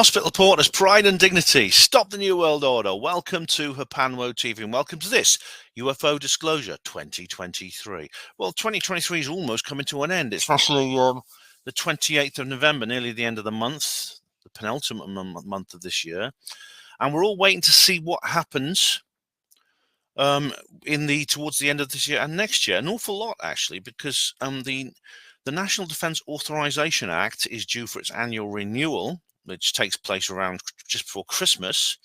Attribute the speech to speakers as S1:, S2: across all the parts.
S1: Hospital Porters, pride and dignity. Stop the New World Order. Welcome to Hapanwo TV and welcome to this UFO Disclosure 2023. Well, 2023 is almost coming to an end. It's actually the 28th of November, nearly the end of the month, the penultimate month of this year. And we're all waiting to see what happens towards the end of this year and next year. An awful lot, actually, because the National Defense Authorization Act is due for its annual renewal, which takes place around just before Christmas.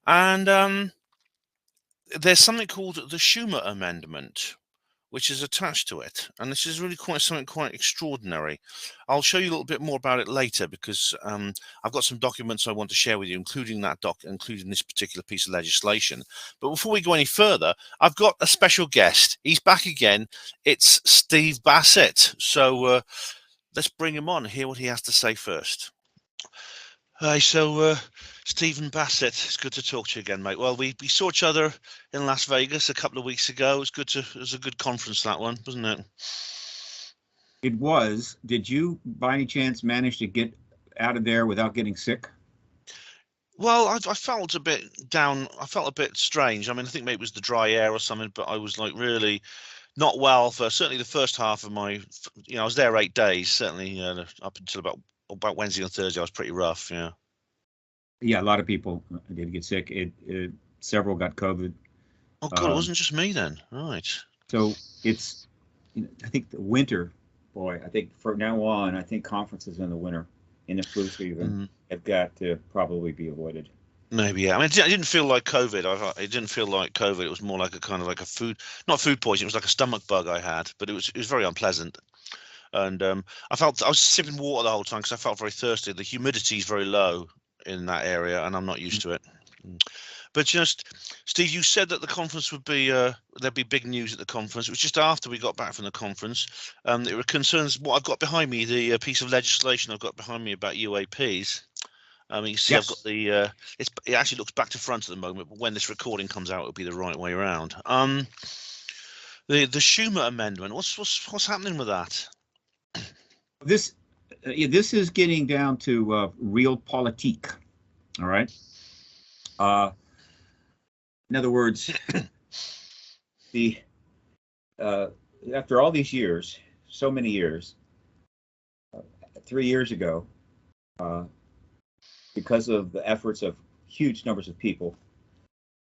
S1: And there's something called the Schumer Amendment, which is attached to it. And this is really something quite extraordinary. I'll show you a little bit more about it later because I've got some documents I want to share with you, including this particular piece of legislation. But before we go any further, I've got a special guest. He's back again. It's Steve Bassett. So let's bring him on and hear what he has to say first. Hi, so Stephen Bassett, it's good to talk to you again, mate. Well, we saw each other in Las Vegas a couple of weeks ago. It was a good conference, that one, wasn't it?
S2: It was. Did you, by any chance, manage to get out of there without getting sick?
S1: Well, I felt a bit down. I felt a bit strange. I mean, I think maybe it was the dry air or something, but I was like really not well for certainly the first half of my, I was there 8 days, certainly up until about Wednesday and Thursday. I was pretty rough.
S2: Yeah, a lot of people did get sick. Several got COVID.
S1: Oh God, it wasn't just me then, right?
S2: So it's, I think the winter, boy. I think from now on, I think conferences in the winter, in the flu season, have got to probably be avoided.
S1: Maybe, yeah. I mean, it didn't feel like COVID. It didn't feel like COVID. It was more like a kind of like not food poisoning. It was like a stomach bug I had, but it was very unpleasant. And I was sipping water the whole time because I felt very thirsty. The humidity is very low in that area, and I'm not used to it. But Steve, you said that the conference would be there'd be big news at the conference. It was just after we got back from the conference. There were concerns. What I've got behind me, the piece of legislation I've got behind me about UAPs. You see, yes. I've got the. It actually looks back to front at the moment, but when this recording comes out, it'll be the right way around. The Schumer Amendment. What's happening with that?
S2: This is getting down to realpolitik. All right. In other words, after all these years, so many years, 3 years ago, because of the efforts of huge numbers of people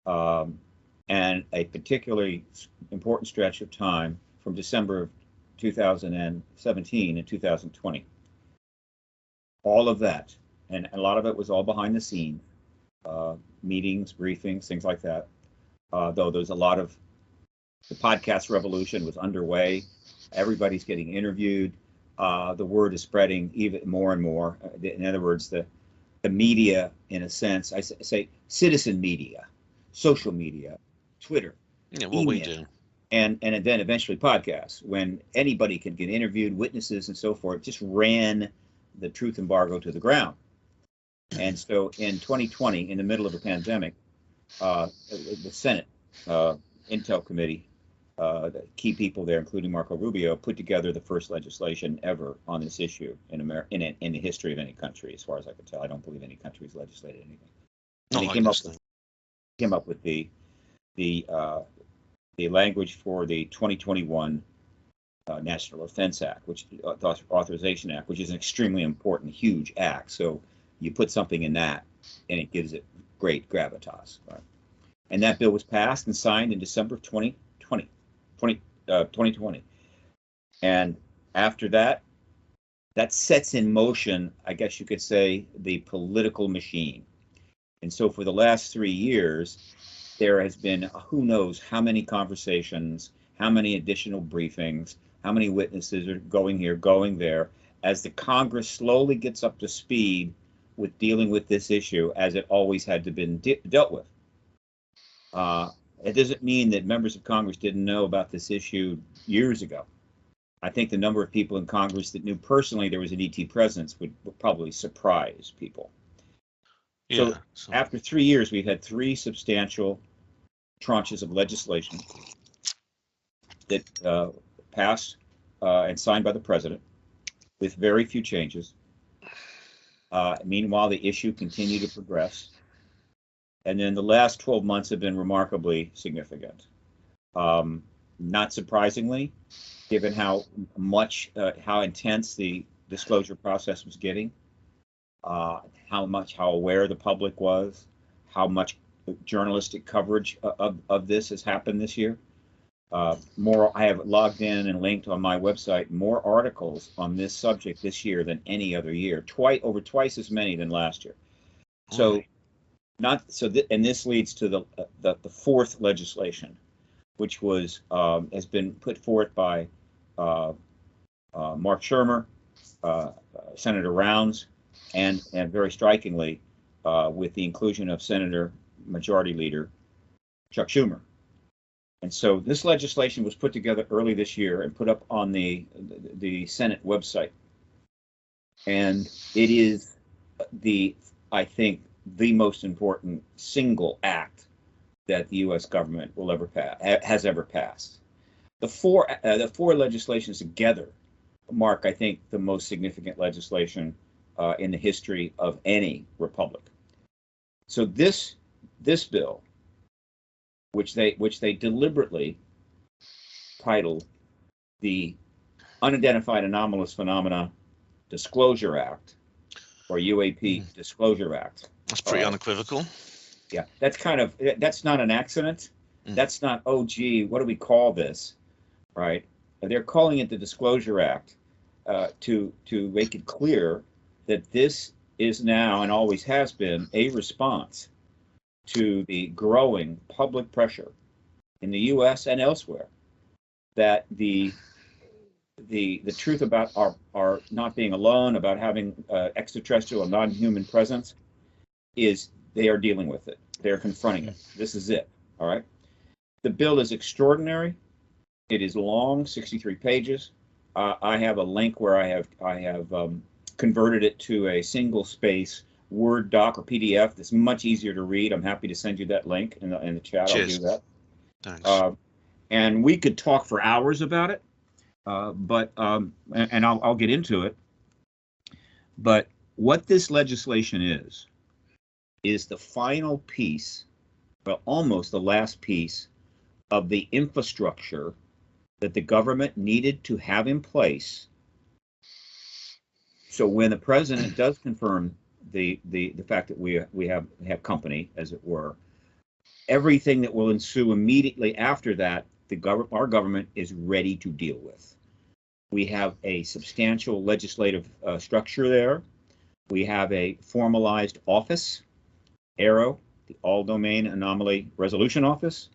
S2: and a particularly important stretch of time from December of 2017 and 2020, all of that, and a lot of it was all behind the scene, meetings, briefings, things like that. Though there's a lot of the podcast revolution was underway. Everybody's getting interviewed. The word is spreading even more and more. In other words, the media, in a sense, I say citizen media, social media, Twitter,
S1: yeah, what we do,
S2: and then eventually podcasts, when anybody can get interviewed, witnesses and so forth, just ran the truth embargo to the ground. And so in 2020, in the middle of a pandemic, the Senate Intel Committee, the key people there, including Marco Rubio, put together the first legislation ever on this issue in America, in the history of any country, as far as I can tell. I don't believe any country has legislated anything. And he came up with the language for the 2021 National Defense Act, which Authorization Act, which is an extremely important, huge act. So you put something in that, and it gives it great gravitas. Right? And that bill was passed and signed in December of 2020. And after that, that sets in motion, I guess you could say, the political machine. And so for the last 3 years, there has been who knows how many conversations, how many additional briefings, how many witnesses are going here, going there, as the Congress slowly gets up to speed with dealing with this issue as it always had to been dealt with. It doesn't mean that members of Congress didn't know about this issue years ago. I think the number of people in Congress that knew personally there was an ET presence would probably surprise people. Yeah, so after 3 years, we've had 3 substantial tranches of legislation that passed and signed by the president with very few changes. Meanwhile, the issue continued to progress. And then the last 12 months have been remarkably significant. Not surprisingly, given how intense the disclosure process was getting, how aware the public was, how much journalistic coverage of this has happened this year. I have logged in and linked on my website more articles on this subject this year than any other year, over twice as many than last year. So, and this leads to the fourth legislation, which has been put forth by Mark Schumer, Senator Rounds, and very strikingly, with the inclusion of Senator Majority Leader Chuck Schumer. And so this legislation was put together early this year and put up on the Senate website. And it is I think, the most important single act that the U.S. government has ever passed. The four legislations together mark, I think, the most significant legislation in the history of any republic. So this bill, which they deliberately titled the Unidentified Anomalous Phenomena Disclosure Act, or UAP Disclosure Act.
S1: That's pretty unequivocal.
S2: Yeah, that's not an accident. That's not, oh, gee, what do we call this, right? They're calling it the Disclosure Act to make it clear that this is now and always has been a response to the growing public pressure in the U.S. and elsewhere that the truth about our not being alone, about having extraterrestrial non-human presence, is they are dealing with it. They're confronting it. This is it. All right. The bill is extraordinary. It is long, 63 pages. I have a link where I have converted it to a single space Word doc or PDF that's much easier to read. I'm happy to send you that link in the chat.
S1: Cheers.
S2: I'll do that.
S1: Thanks.
S2: And we could talk for hours about it, but I'll get into it. But what this legislation is the final piece, well, almost the last piece of the infrastructure that the government needed to have in place. So when the president does confirm the fact that we have company, as it were, everything that will ensue immediately after that, our government is ready to deal with. We have a substantial legislative structure there. We have a formalized office, AARO, the All Domain Anomaly Resolution Office.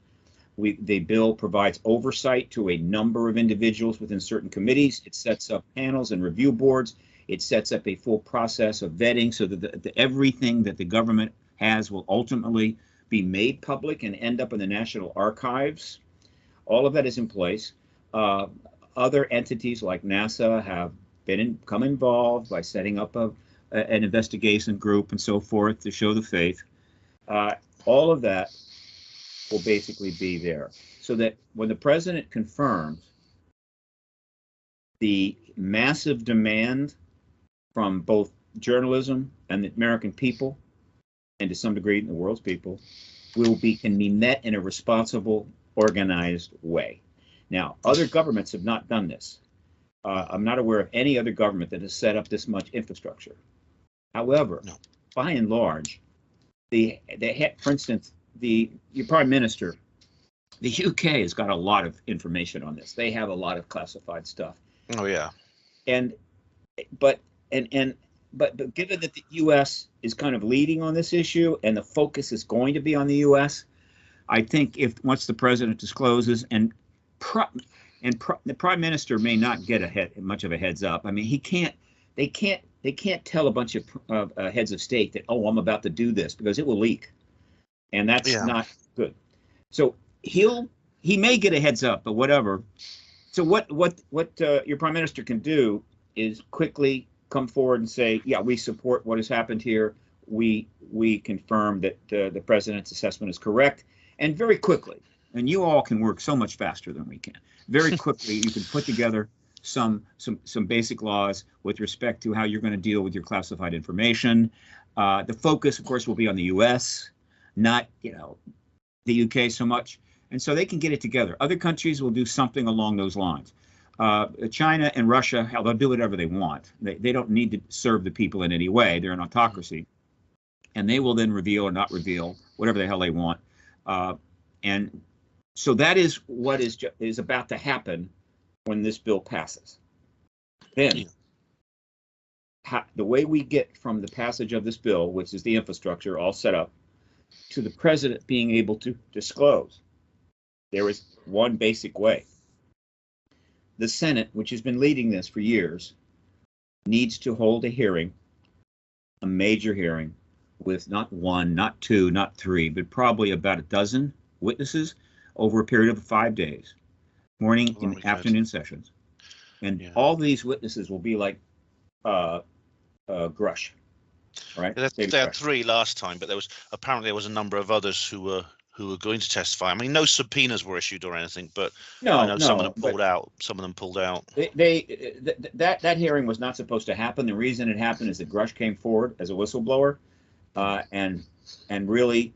S2: The bill provides oversight to a number of individuals within certain committees. It sets up panels and review boards. It sets up a full process of vetting so that everything that the government has will ultimately be made public and end up in the National Archives. All of that is in place. Other entities like NASA have become involved by setting up an investigation group and so forth to show the faith. All of that will basically be there, so that when the president confirms the massive demand from both journalism and the American people, and to some degree the world's people, can be met in a responsible, organized way. Now, other governments have not done this. I'm not aware of any other government that has set up this much infrastructure. However, by and large, for instance, your prime minister, the UK has got a lot of information on this. They have a lot of classified stuff.
S1: Oh yeah.
S2: But given that the U.S. is kind of leading on this issue and the focus is going to be on the U.S., I think once the president discloses and the prime minister may not get much of a heads up. I mean, they can't tell a bunch of heads of state that, oh, I'm about to do this, because it will leak, and that's not good. So he may get a heads up, but whatever. So what your prime minister can do is quickly come forward and say, yeah, we support what has happened here. We confirm that the president's assessment is correct, and very quickly. And you all can work so much faster than we can. Very quickly, you can put together some basic laws with respect to how you're going to deal with your classified information. The focus, of course, will be on the U.S., not the U.K. so much, and so they can get it together. Other countries will do something along those lines. China and Russia, hell, they'll do whatever they want. They don't need to serve the people in any way. They're an autocracy, and they will then reveal or not reveal whatever the hell they want. And so that is what is about to happen when this bill passes. Then, the way we get from the passage of this bill, which is the infrastructure all set up, to the president being able to disclose, there is one basic way. The Senate, which has been leading this for years, needs to hold a hearing, a major hearing, with not one, not two, not three, but probably about a dozen witnesses over a period of 5 days, morning and afternoon sessions. And all these witnesses will be like Grusch, right?
S1: They had 3 last time, but there was a number of others who were going to testify. I mean, no subpoenas were issued or anything, but I know some of them pulled out. Some of them pulled out.
S2: That hearing was not supposed to happen. The reason it happened is that Grusch came forward as a whistleblower, and really,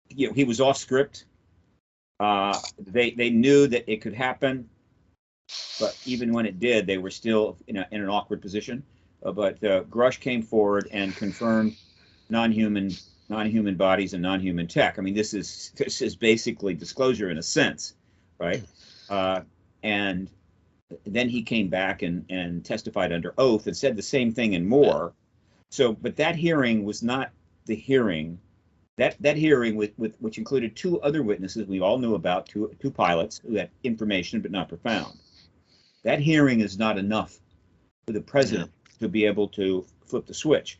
S2: he was off script. They knew that it could happen, but even when it did, they were still in an awkward position. But Grusch came forward and confirmed non-human bodies and non-human tech. I mean, this is basically disclosure in a sense, right? And then he came back and testified under oath and said the same thing and more. So, but that hearing was not the hearing. That hearing, which included 2 other witnesses we all knew about, two pilots who had information but not profound. That hearing is not enough for the president to be able to flip the switch.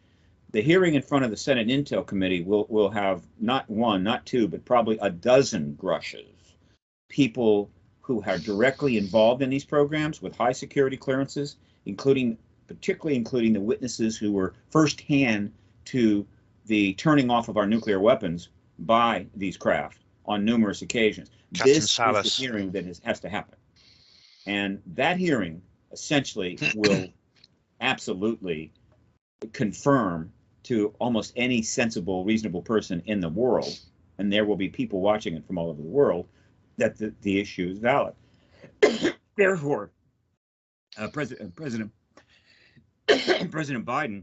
S2: The hearing in front of the Senate Intel Committee will have not 1, not 2, but probably a dozen Grusches, people who are directly involved in these programs with high security clearances, particularly including the witnesses who were firsthand to the turning off of our nuclear weapons by these craft on numerous occasions.
S1: Captain
S2: This
S1: Salas.
S2: is the hearing that has to happen. And that hearing essentially will absolutely confirm to almost any sensible, reasonable person in the world, and there will be people watching it from all over the world, that the issue is valid. Therefore, President Biden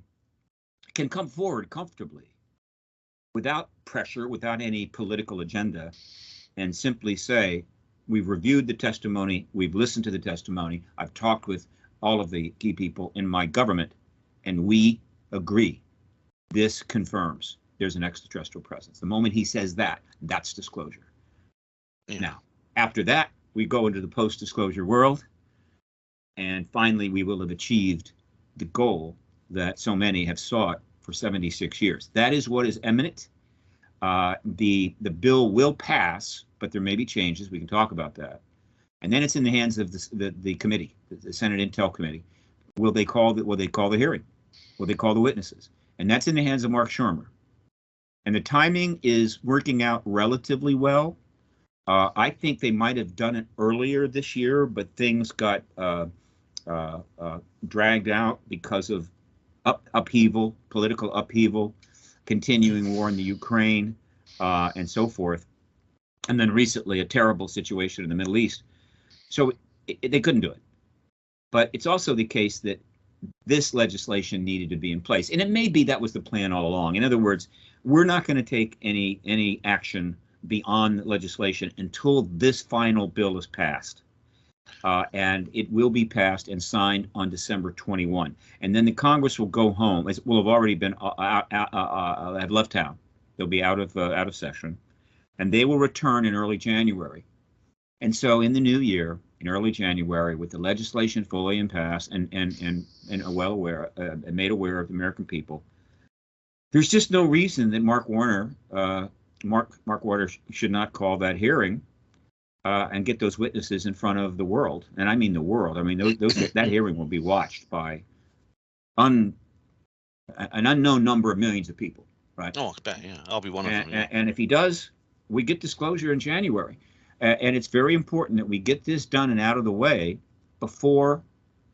S2: can come forward comfortably without pressure, without any political agenda, and simply say, we've reviewed the testimony, we've listened to the testimony, I've talked with all of the key people in my government, and we agree. This confirms there's an extraterrestrial presence. The moment he says that, that's disclosure. Now, after that, we go into the post-disclosure world, and finally we will have achieved the goal that so many have sought for 76 years. That is what is imminent. The bill will pass, but there may be changes. We can talk about that. And then it's in the hands of the committee, the Senate Intel Committee. Will they call the hearing? Will they call the witnesses? And that's in the hands of Mark Schumer. And the timing is working out relatively well. I think they might have done it earlier this year, but things got dragged out because of upheaval, political upheaval, continuing war in the Ukraine, and so forth. And then recently, a terrible situation in the Middle East. So they couldn't do it. But it's also the case that this legislation needed to be in place. And it may be that was the plan all along. In other words, we're not going to take any action beyond legislation until this final bill is passed. And it will be passed and signed on December 21. And then the Congress will go home. It will have already been have left town. They'll be out of session, and they will return in early January. And so in the new year, in early January, with the legislation fully in pass and well aware and made aware of the American people, there's just no reason that Mark Warner should not call that hearing and get those witnesses in front of the world. And I mean the world. I mean that hearing will be watched by an unknown number of millions of people, right?
S1: Oh, I bet, yeah. I'll be one of them. Yeah.
S2: And if he does, we get disclosure in January. And it's very important that we get this done and out of the way before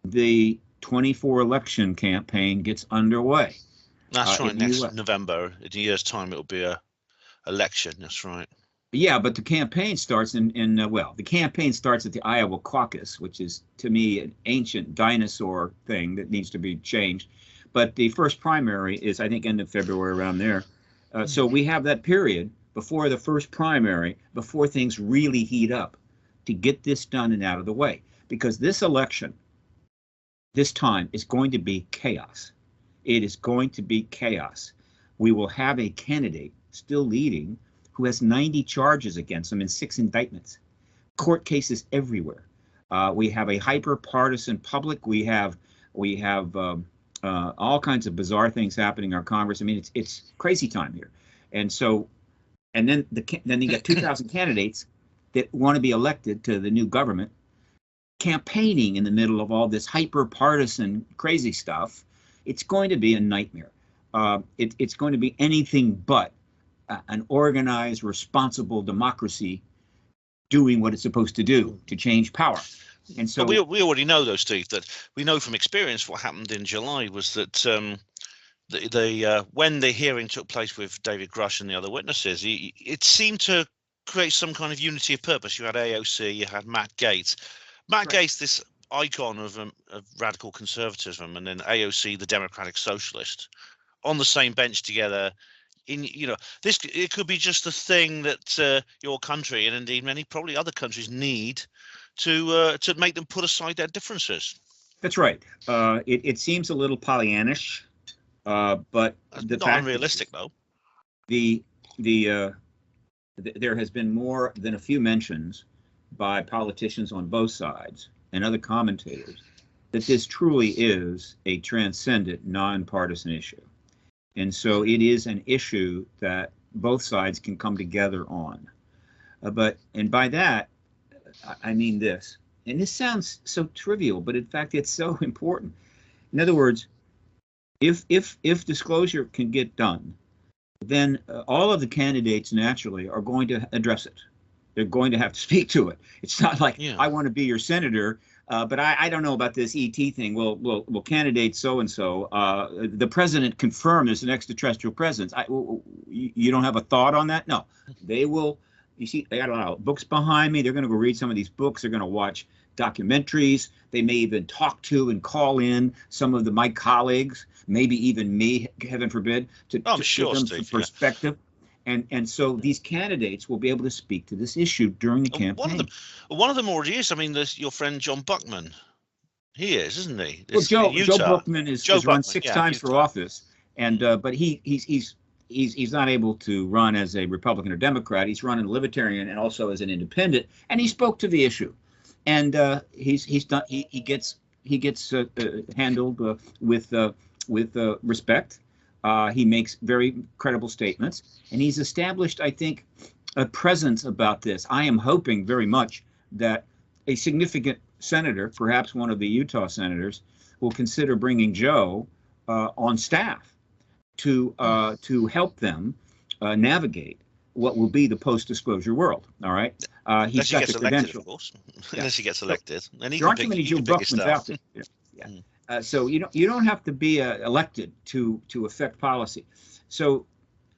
S2: the 24 election campaign gets underway.
S1: That's right.
S2: In the
S1: Next
S2: US.
S1: November, in a year's time, it'll be a election. That's right.
S2: Yeah, but the campaign starts well, the campaign starts at the Iowa caucus, which is, to me, an ancient dinosaur thing that needs to be changed. But the first primary is, I think, end of February, around there. So we have that period before the first primary, before things really heat up, to get this done and out of the way. Because this election, this time, is going to be chaos. It is going to be chaos. We will have a candidate still leading who has 90 charges against him and 6 indictments, court cases everywhere. We have a hyper-partisan public. We have all kinds of bizarre things happening in our Congress. I mean, it's crazy time here. And so, and then you got 2,000 candidates that want to be elected to the new government, campaigning in the middle of all this hyper-partisan crazy stuff. It's going to be a nightmare. It's going to be anything but an organized, responsible democracy doing what it's supposed to do to change power. And so
S1: we already know, though, Steve, that we know from experience what happened in July was that when the hearing took place with David Grusch and the other witnesses, it seemed to create some kind of unity of purpose. You had AOC, you had Matt Gaetz. Matt Gaetz, this icon of radical conservatism, and then AOC, the Democratic Socialist, on the same bench together. It could be just a thing that your country, and indeed many probably other countries, need to make them put aside their differences.
S2: That's right. It seems a little Pollyannish, but the
S1: not unrealistic, though.
S2: There has been more than a few mentions by politicians on both sides and other commentators that this truly is a transcendent, nonpartisan issue. And so it is an issue that both sides can come together on. And by that, I mean this, and this sounds so trivial, but in fact, it's so important. In other words, if disclosure can get done, then all of the candidates naturally are going to address it. They're going to have to speak to it. It's not like, I want to be your senator, but I don't know about this ET thing. Well, candidate so-and-so, the president confirmed there's an extraterrestrial presence. You don't have a thought on that? No, they will. You see, they got a lot of books behind me. They're going to go read some of these books. They're going to watch documentaries. They may even talk to and call in some of my colleagues, maybe even me, heaven forbid, to give them some perspective. And so these candidates will be able to speak to this issue during the campaign.
S1: One of them already is. I mean, there's your friend John Buckman. He is, isn't he?
S2: Well, Joe Buckman has run 6 times for office, and but he's not able to run as a Republican or Democrat. He's running Libertarian and also as an independent, and he spoke to the issue, and he gets handled with respect. He makes very credible statements, and he's established, I think, a presence about this. I am hoping very much that a significant senator, perhaps one of the Utah senators, will consider bringing Joe on staff to help them navigate what will be the post-disclosure world. All right,
S1: he's got the credentials, of course. Unless he gets elected, and
S2: there aren't too many Joe Buckmans out there. Yeah. So you don't have to be elected to affect policy. So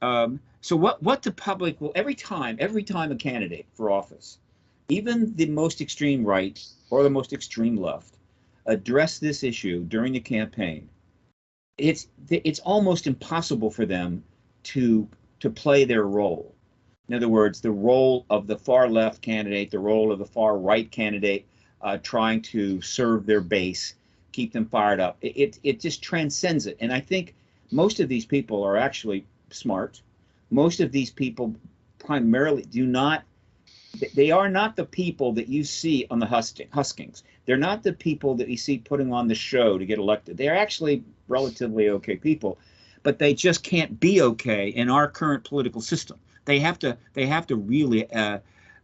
S2: what the public will every time a candidate for office, even the most extreme right or the most extreme left, address this issue during the campaign, it's almost impossible for them to play their role. In other words, the role of the far left candidate, the role of the far right candidate, trying to serve their base, keep them fired up. It just transcends it. And I think most of these people are actually smart. Most of these people primarily they are not the people that you see on the huskings. They're not the people that you see putting on the show to get elected. They're actually relatively okay people, but they just can't be okay in our current political system. They have to really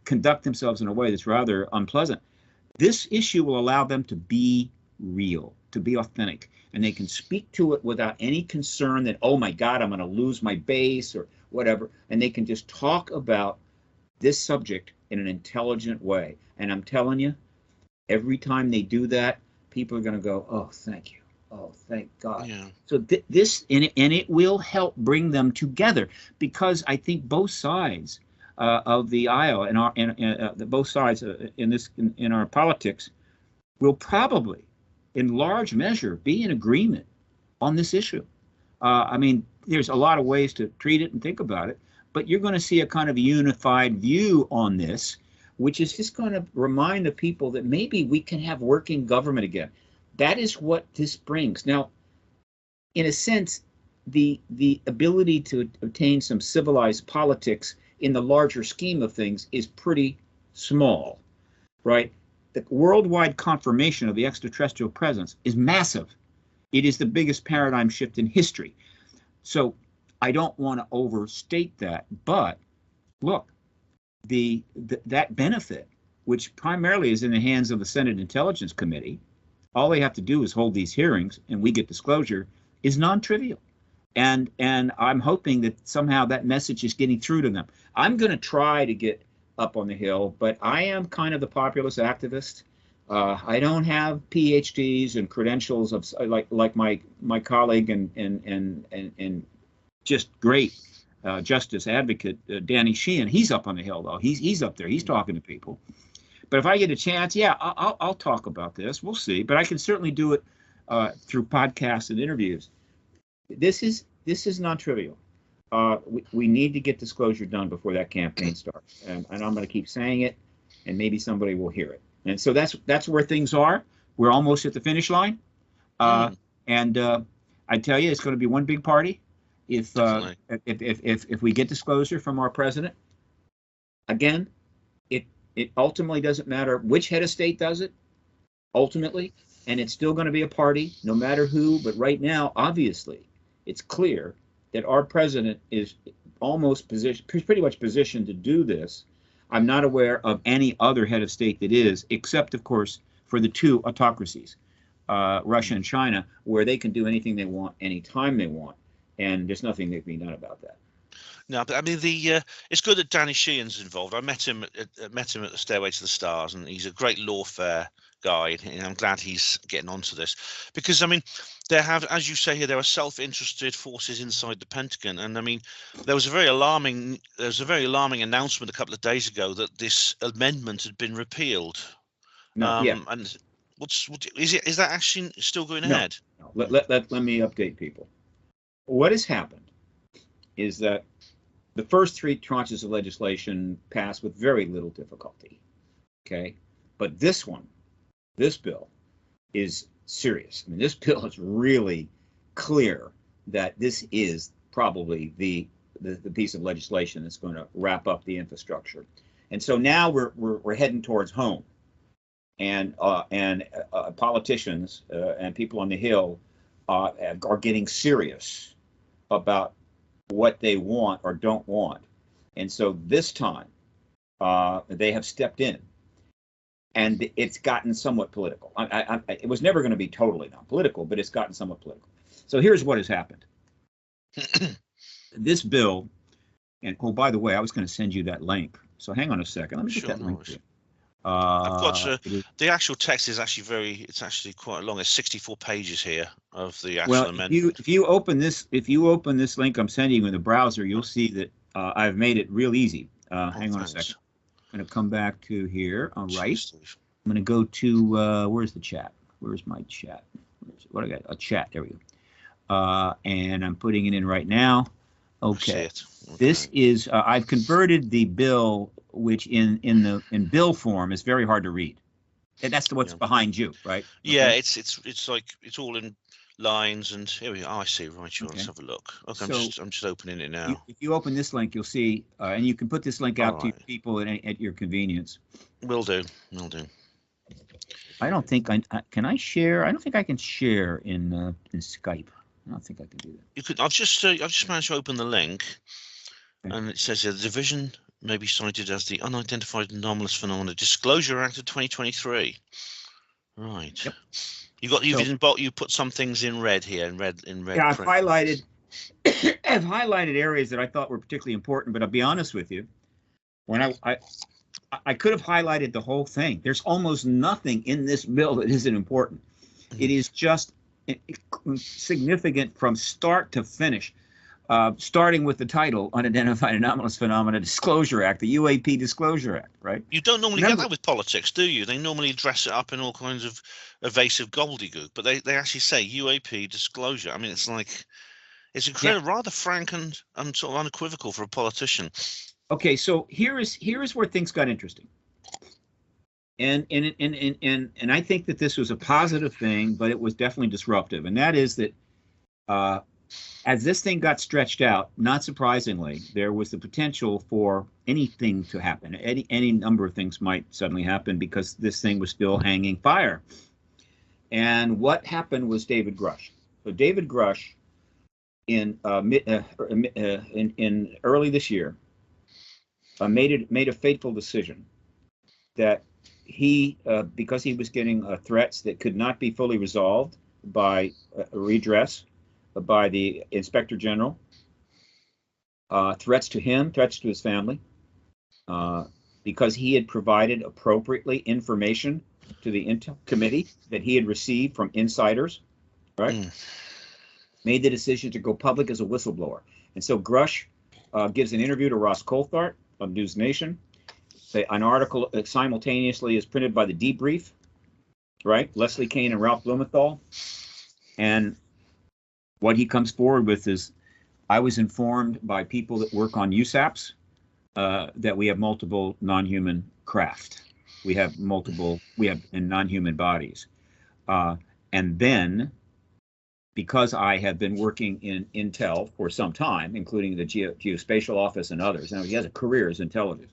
S2: conduct themselves in a way that's rather unpleasant. This issue will allow them to be real, to be authentic, and they can speak to it without any concern that, oh my God, I'm going to lose my base or whatever. And they can just talk about this subject in an intelligent way. And I'm telling you, every time they do that, people are going to go, oh, thank you. Oh, thank God.
S1: Yeah.
S2: So this, and it will help bring them together, because I think both sides of the aisle and both sides in our politics will probably, in large measure, be in agreement on this issue. I mean, there's a lot of ways to treat it and think about it, but you're going to see a kind of unified view on this, which is just going to remind the people that maybe we can have working government again. That is what this brings. Now, in a sense, the ability to obtain some civilized politics in the larger scheme of things is pretty small, right? The worldwide confirmation of the extraterrestrial presence is massive. It is the biggest paradigm shift in history. So I don't want to overstate that, but look, that benefit, which primarily is in the hands of the Senate Intelligence Committee, all they have to do is hold these hearings and we get disclosure, is non-trivial. And I'm hoping that somehow that message is getting through to them. I'm going to try to get up on the Hill, but I am kind of the populist activist. I don't have PhDs and credentials of like my colleague and just great justice advocate Danny Sheehan. He's up on the Hill though. He's up there. He's talking to people. But if I get a chance, yeah, I'll talk about this. We'll see. But I can certainly do it through podcasts and interviews. This is not trivial. We need to get disclosure done before that campaign starts, and I'm going to keep saying it, and maybe somebody will hear it. And so that's where things are. We're almost at the finish line, and I tell you, it's going to be one big party. If we get disclosure from our president, again, it ultimately doesn't matter which head of state does it, ultimately, and it's still going to be a party, no matter who. But right now, obviously, it's clear that our president is almost pretty much positioned to do this. I'm not aware of any other head of state that is, except, of course, for the two autocracies, Russia and China, where they can do anything they want, anytime they want, and there's nothing that can be done about that.
S1: No, but I mean it's good that Danny Sheehan's involved. I met him at the Stairway to the Stars, and he's a great lawfare guy, and I'm glad he's getting onto this, because I mean there have, as you say here, there are self-interested forces inside the Pentagon, and I mean there was a very alarming announcement a couple of days ago that this amendment had been repealed. And is that actually still going ahead?
S2: No. Let me update people. What has happened is that the first three tranches of legislation passed with very little difficulty. Okay, but this bill is serious. I mean, this bill is really clear that this is probably the piece of legislation that's going to wrap up the infrastructure. And so now we're heading towards home, and politicians and people on the Hill are getting serious about what they want or don't want. And so this time they have stepped in, and it's gotten somewhat political. It was never going to be totally non-political, but it's gotten somewhat political. So here's what has happened. This bill, and oh, by the way, I was going to send you that link. So hang on a second. Let me get that link to you.
S1: I've got the actual text is actually it's actually quite long. It's 64 pages here of the actual amendment.
S2: If you open this link I'm sending you in the browser, you'll see that I've made it real easy. Hang on a second. I'm going to come back to here. All right. I'm going to go to where's the chat? Where's my chat? What I got? A chat. There we go. And I'm putting it in right now. Okay. This is I've converted the bill, which in bill form is very hard to read. And that's what's behind you, right?
S1: Yeah, okay. It's like it's all in lines, and here we are. I see. Right, sure. Okay. Let's have a look. Okay, so I'm just opening it now.
S2: If you open this link, you'll see, and you can put this link out to people at your convenience.
S1: Will do.
S2: I don't think can I share. I don't think I can share in Skype. I don't think I can do that.
S1: You could. I've just managed to open the link, and it says here the division may be cited as the Unidentified Anomalous Phenomena Disclosure Act of 2023. Right. Yep. You put some things in red here, in red.
S2: Yeah, I've highlighted areas that I thought were particularly important, but I'll be honest with you, when I could have highlighted the whole thing. There's almost nothing in this bill that isn't important. It is just significant from start to finish, starting with the title, Unidentified Anomalous Phenomena Disclosure Act, the UAP Disclosure Act, right?
S1: You don't normally get that with politics, do you? They normally dress it up in all kinds of evasive gobbledygook, but they actually say UAP disclosure. I mean, it's like, it's incredible, rather frank and sort of unequivocal for a politician.
S2: Okay, so here is where things got interesting. And I think that this was a positive thing, but it was definitely disruptive. And that is that as this thing got stretched out, not surprisingly, there was the potential for anything to happen. Any number of things might suddenly happen because this thing was still hanging fire. And what happened was David Grusch. So David Grusch, in early this year, made a fateful decision that he, because he was getting threats that could not be fully resolved by redress by the Inspector General, threats to him, threats to his family, because he had provided appropriately information to the Intel Committee that he had received from insiders, right? Made the decision to go public as a whistleblower. And so Grusch gives an interview to Ross Coulthart of News Nation. An article simultaneously is printed by the Debrief, right? Leslie Kean and Ralph Blumenthal. And what he comes forward with is, I was informed by people that work on USAPs that we have multiple non-human craft. We have non-human bodies. And then, because I have been working in Intel for some time, including the Geospatial Office and others, and he has a career as intelligence,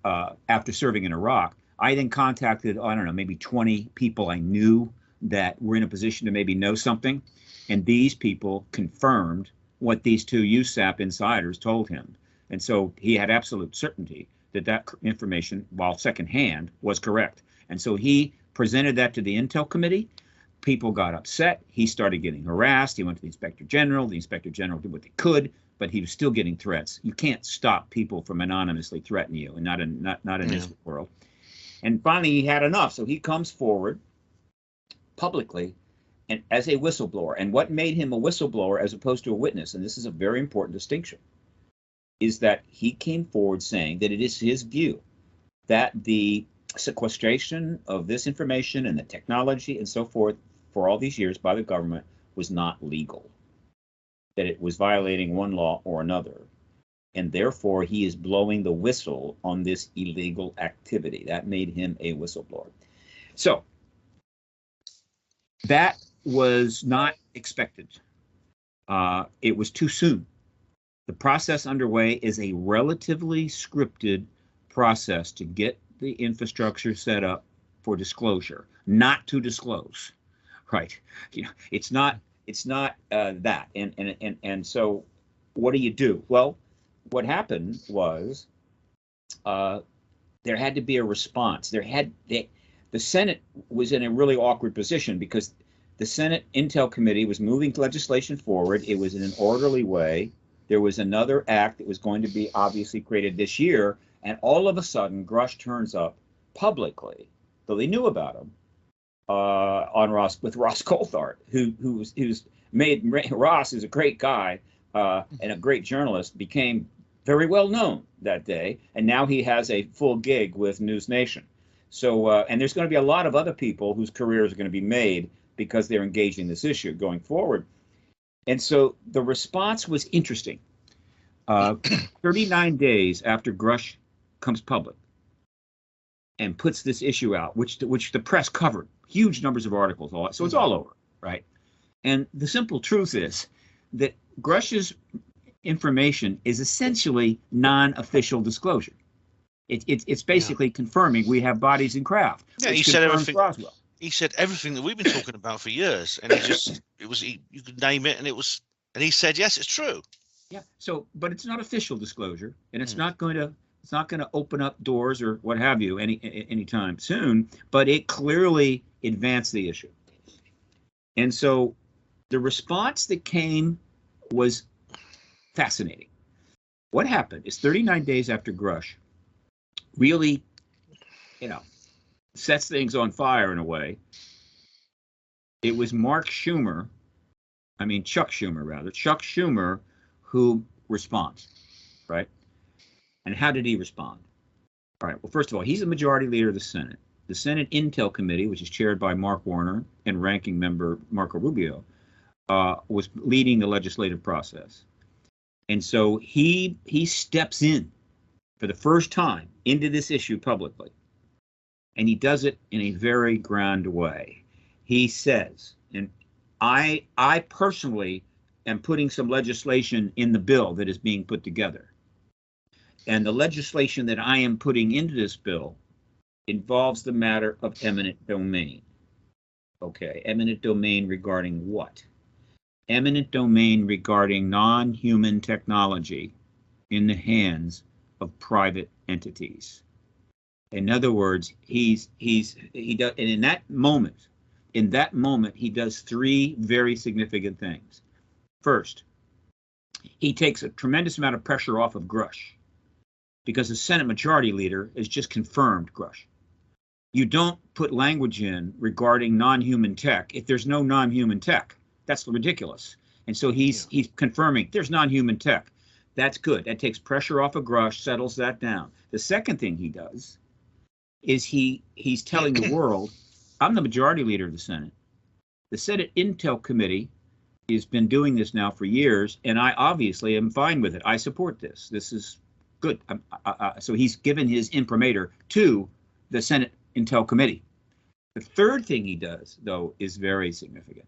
S2: after serving in Iraq, I then contacted, I don't know, maybe 20 people I knew that were in a position to maybe know something. And these people confirmed what these two USAP insiders told him. And so he had absolute certainty that that information, while secondhand, was correct. And so he presented that to the Intel Committee. People got upset. He started getting harassed. He went to the Inspector General. The Inspector General did what they could, but he was still getting threats. You can't stop people from anonymously threatening you, and not in this world. And finally, he had enough. So he comes forward publicly and as a whistleblower. And what made him a whistleblower as opposed to a witness, and this is a very important distinction, is that he came forward saying that it is his view that the sequestration of this information and the technology and so forth for all these years by the government was not legal, that it was violating one law or another. And therefore, he is blowing the whistle on this illegal activity. That made him a whistleblower. So that was not expected. It was too soon. The process underway is a relatively scripted process to get the infrastructure set up for disclosure, not to disclose, right? You know, it's not that. And so what do you do? Well, what happened was there had to be a response. The Senate was in a really awkward position because the Senate Intel Committee was moving legislation forward. It was in an orderly way. There was another act that was going to be obviously created this year, and all of a sudden, Grusch turns up publicly, though they knew about him, with Ross Coulthart, who's made Ross is a great guy and a great journalist, became very well known that day, and now he has a full gig with News Nation. So, and there's going to be a lot of other people whose careers are going to be made because they're engaged in this issue going forward. And so the response was interesting. 39 days after Grusch comes public and puts this issue out, which the press covered, huge numbers of articles, so it's all over, right? And the simple truth is that Grusch's information is essentially non-official disclosure. It's basically confirming we have bodies in craft.
S1: Yeah, he said everything. Roswell. He said everything that we've been talking about for years, and you could name it, and he said yes, it's true.
S2: Yeah. So, but it's not official disclosure, and it's not going to open up doors or what have you anytime soon. But it clearly advanced the issue, and so the response that came was fascinating. What happened is 39 days after Grusch really, sets things on fire in a way. it was Chuck Schumer, who responds, right? And how did he respond? All right. Well, first of all, he's the majority leader of the Senate. The Senate Intel Committee, which is chaired by Mark Warner and ranking member Marco Rubio, was leading the legislative process. And so he steps in for the first time into this issue publicly. And he does it in a very grand way. He says, and I personally am putting some legislation in the bill that is being put together. And the legislation that I am putting into this bill involves the matter of eminent domain. Okay, eminent domain regarding what? Eminent domain regarding non-human technology in the hands of private entities. In other words, he does, and in that moment, he does three very significant things. First, he takes a tremendous amount of pressure off of Grusch, because the Senate Majority Leader has just confirmed Grusch. You don't put language in regarding non-human tech if there's no non-human tech. That's ridiculous. And so he's confirming there's non-human tech. That's good. That takes pressure off of Grusch, settles that down. The second thing he does is he's telling the world, I'm the Majority Leader of the Senate. The Senate Intel Committee has been doing this now for years, and I obviously am fine with it. I support this. This is good. So he's given his imprimatur to the Senate Intel Committee. The third thing he does, though, is very significant.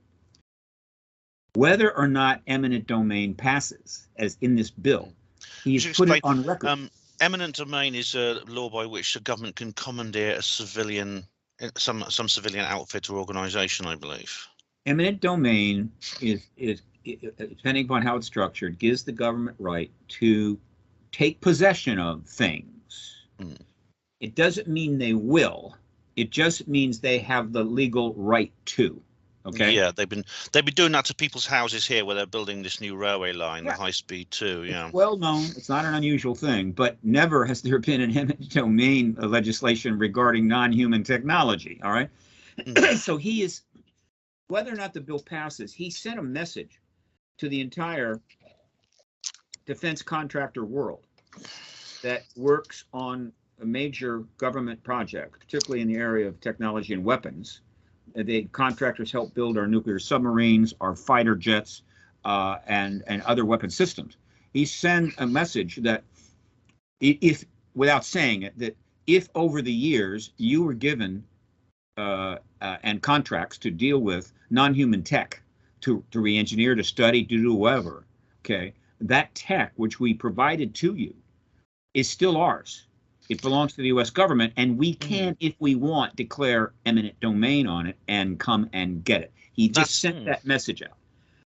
S2: Whether or not eminent domain passes, as in this bill, he's put it on record.
S1: Eminent domain is a law by which the government can commandeer a civilian, some civilian outfit or organization, I believe.
S2: Eminent domain is depending upon how it's structured, gives the government right to take possession of things. It doesn't mean they will. It just means they have the legal right to. Okay.
S1: Yeah, they've been doing that to people's houses here where they're building this new railway line, the high speed 2. Yeah.
S2: It's well known. It's not an unusual thing, but never has there been an eminent domain legislation regarding non-human technology. All right. So he is, whether or not the bill passes, he sent a message to the entire defense contractor world that works on a major government project, particularly in the area of technology and weapons. The contractors help build our nuclear submarines, our fighter jets, and other weapon systems. He sent a message that, if without saying it, that if over the years you were given and contracts to deal with non-human tech, to re-engineer, to study, to do whatever, okay, that tech which we provided to you is still ours. It belongs to the U.S. government, and we can, if we want, declare eminent domain on it and come and get it. He just sent that message out.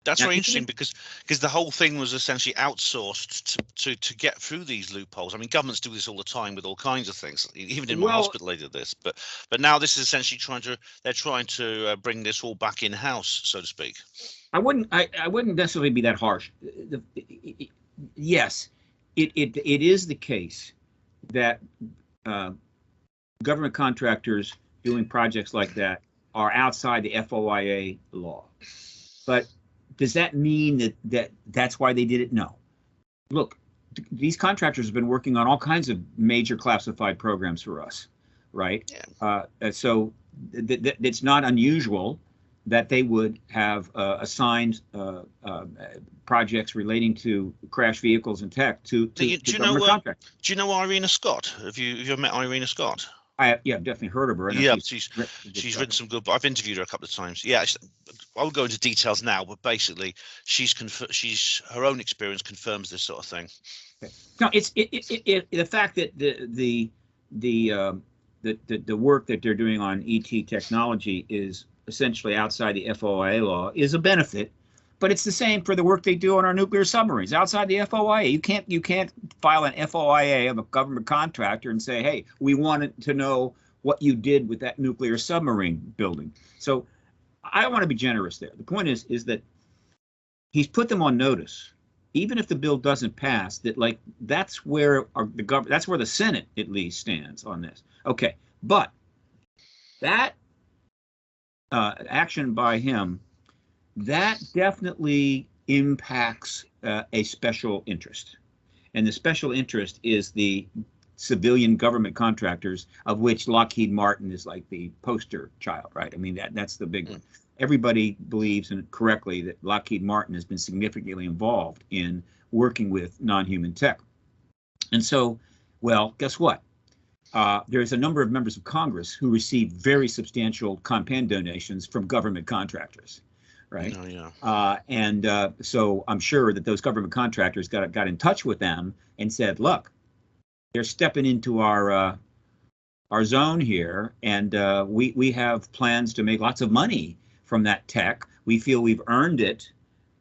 S1: That's very interesting because the whole thing was essentially outsourced to get through these loopholes. I mean, governments do this all the time with all kinds of things. Even in my hospital, they did this. But now this is essentially they're trying to bring this all back in house, so to speak.
S2: I wouldn't necessarily be that harsh. Yes, it is the case that government contractors doing projects like that are outside the FOIA law. But does that mean that's why they did it? No. Look, these contractors have been working on all kinds of major classified programs for us, right? Yeah. So it's not unusual that they would have assigned projects relating to crash vehicles and tech to government contractors.
S1: Do you know Irina Scott? Have you ever met Irina Scott?
S2: I've definitely heard of her.
S1: Yeah, she's written some good. I've interviewed her a couple of times. Yeah, I won't go into details now, but basically, she's her own experience confirms this sort of thing.
S2: Okay. No, it's the fact that the work that they're doing on ET technology is essentially outside the FOIA law is a benefit, but it's the same for the work they do on our nuclear submarines outside the FOIA. You can't file an FOIA of a government contractor and say, hey, we wanted to know what you did with that nuclear submarine building. So I want to be generous there. The point is that he's put them on notice, even if the bill doesn't pass, that that's where that's where the Senate at least stands on this. Okay, but that action by him, that definitely impacts a special interest. And the special interest is the civilian government contractors, of which Lockheed Martin is like the poster child, right? I mean, that's the big one. Everybody believes, and correctly, that Lockheed Martin has been significantly involved in working with non-human tech. And so, well, guess what? There's a number of members of Congress who receive very substantial campaign donations from government contractors, right?
S1: Oh, yeah.
S2: So I'm sure that those government contractors got in touch with them and said, look, they're stepping into our zone here, and we have plans to make lots of money from that tech. We feel we've earned it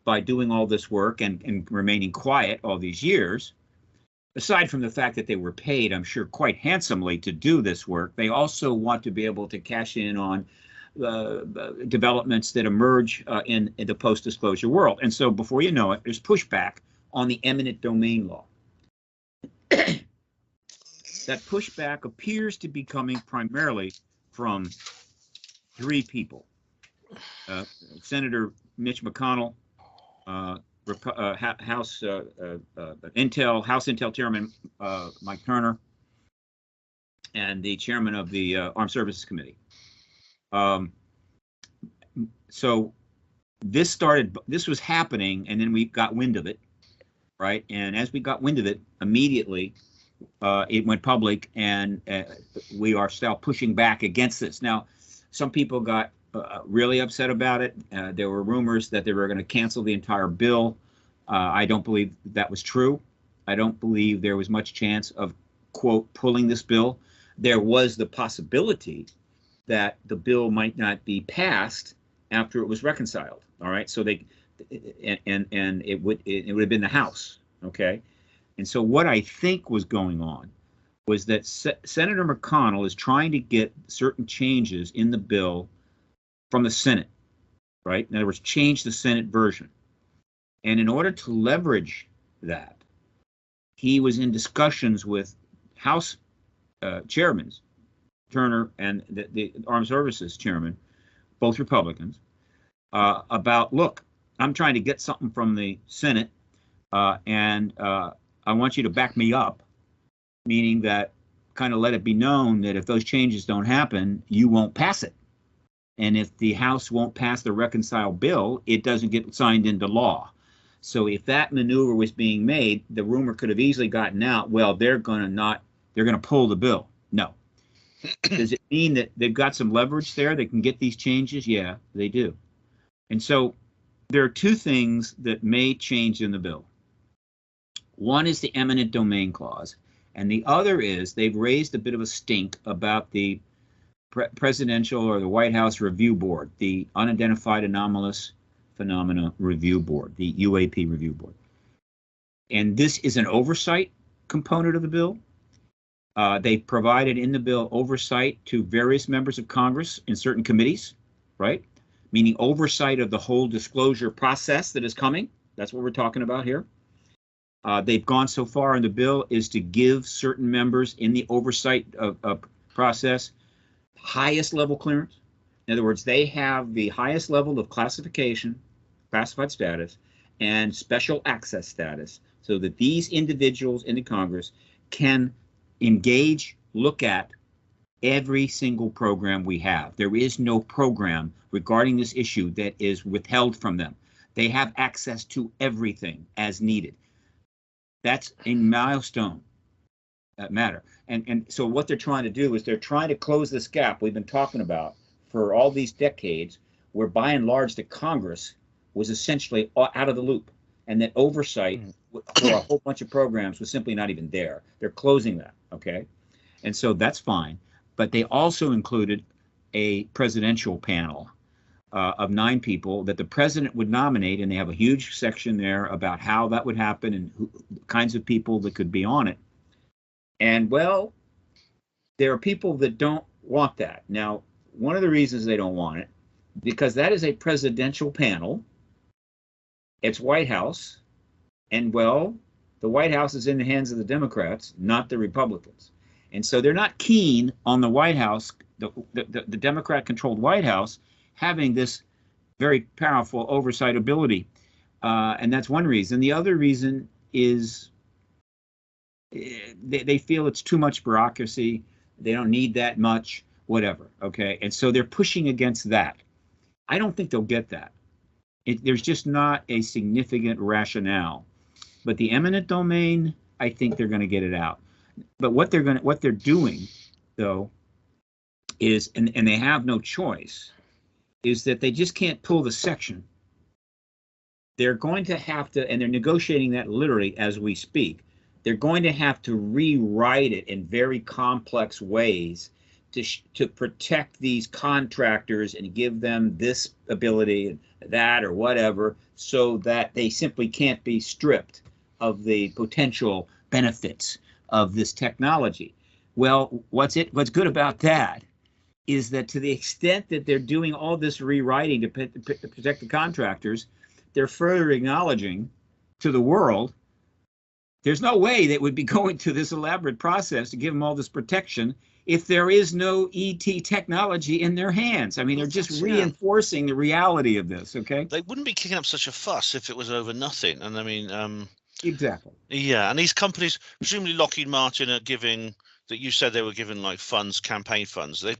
S2: by doing all this work and remaining quiet all these years. Aside from the fact that they were paid, I'm sure, quite handsomely to do this work, they also want to be able to cash in on developments that emerge in the post-disclosure world. And so before you know it, there's pushback on the eminent domain law. That pushback appears to be coming primarily from three people. Senator Mitch McConnell, House Intel Chairman Mike Turner, and the chairman of the Armed Services Committee. So this was happening, and then we got wind of it, right? And as we got wind of it, immediately it went public, and we are still pushing back against this. Now, some people got really upset about it. There were rumors that they were going to cancel the entire bill. I don't believe that was true. I don't believe there was much chance of, quote, pulling this bill. There was the possibility that the bill might not be passed after it was reconciled. All right, so it would have been the House. Okay, and so what I think was going on was that Senator McConnell is trying to get certain changes in the bill from the Senate, right? In other words, change the Senate version. And in order to leverage that, he was in discussions with House chairmen, Turner and the Armed Services chairman, both Republicans, about, look, I'm trying to get something from the Senate, and I want you to back me up, meaning that kind of let it be known that if those changes don't happen, you won't pass it. And if the House won't pass the reconciled bill, it doesn't get signed into law. So if that maneuver was being made, the rumor could have easily gotten out, well, they're going to pull the bill. No. Does it mean that they've got some leverage there? They can get these changes? Yeah, they do. And so there are two things that may change in the bill. One is the eminent domain clause, and the other is they've raised a bit of a stink about the presidential or the White House Review Board, the Unidentified Anomalous Phenomena Review Board, the UAP Review Board. And this is an oversight component of the bill. They provided in the bill oversight to various members of Congress in certain committees, right? Meaning oversight of the whole disclosure process that is coming. That's what we're talking about here. They've gone so far in the bill is to give certain members in the oversight process highest level clearance. In other words, they have the highest level of classification, classified status, and special access status, so that these individuals in the Congress can engage, look at every single program we have. There is no program regarding this issue that is withheld from them. They have access to everything as needed. That's a milestone matter. And so what they're trying to do is they're trying to close this gap we've been talking about for all these decades, where by and large the Congress was essentially out of the loop, and that oversight for a whole bunch of programs was simply not even there. They're closing that, okay? And so that's fine. But they also included a presidential panel of 9 people that the president would nominate, and they have a huge section there about how that would happen and who kinds of people that could be on it. And, well, there are people that don't want that. Now, one of the reasons they don't want it, because that is a presidential panel. It's White House. And, well, the White House is in the hands of the Democrats, not the Republicans. And so they're not keen on the White House, the Democrat-controlled White House, having this very powerful oversight ability. And that's one reason. The other reason is they feel it's too much bureaucracy. They don't need that much, whatever. Okay. And so they're pushing against that. I don't think they'll get that. There's just not a significant rationale. But the eminent domain, I think they're going to get it out. But what they're doing, though, is, and they have no choice, is that they just can't pull the section. They're going to have to, and they're negotiating that literally as we speak. They're going to have to rewrite it in very complex ways to protect these contractors and give them this ability and that or whatever, so that they simply can't be stripped of the potential benefits of this technology. Well, what's good about that is that to the extent that they're doing all this rewriting to protect the contractors, they're further acknowledging to the world there's no way they would be going through this elaborate process to give them all this protection if there is no ET technology in their hands. I mean, they're just reinforcing the reality of this, okay?
S3: They wouldn't be kicking up such a fuss if it was over nothing. And I mean,
S2: exactly.
S3: Yeah, and these companies, presumably Lockheed Martin, are giving, that you said they were giving like funds, campaign funds. They're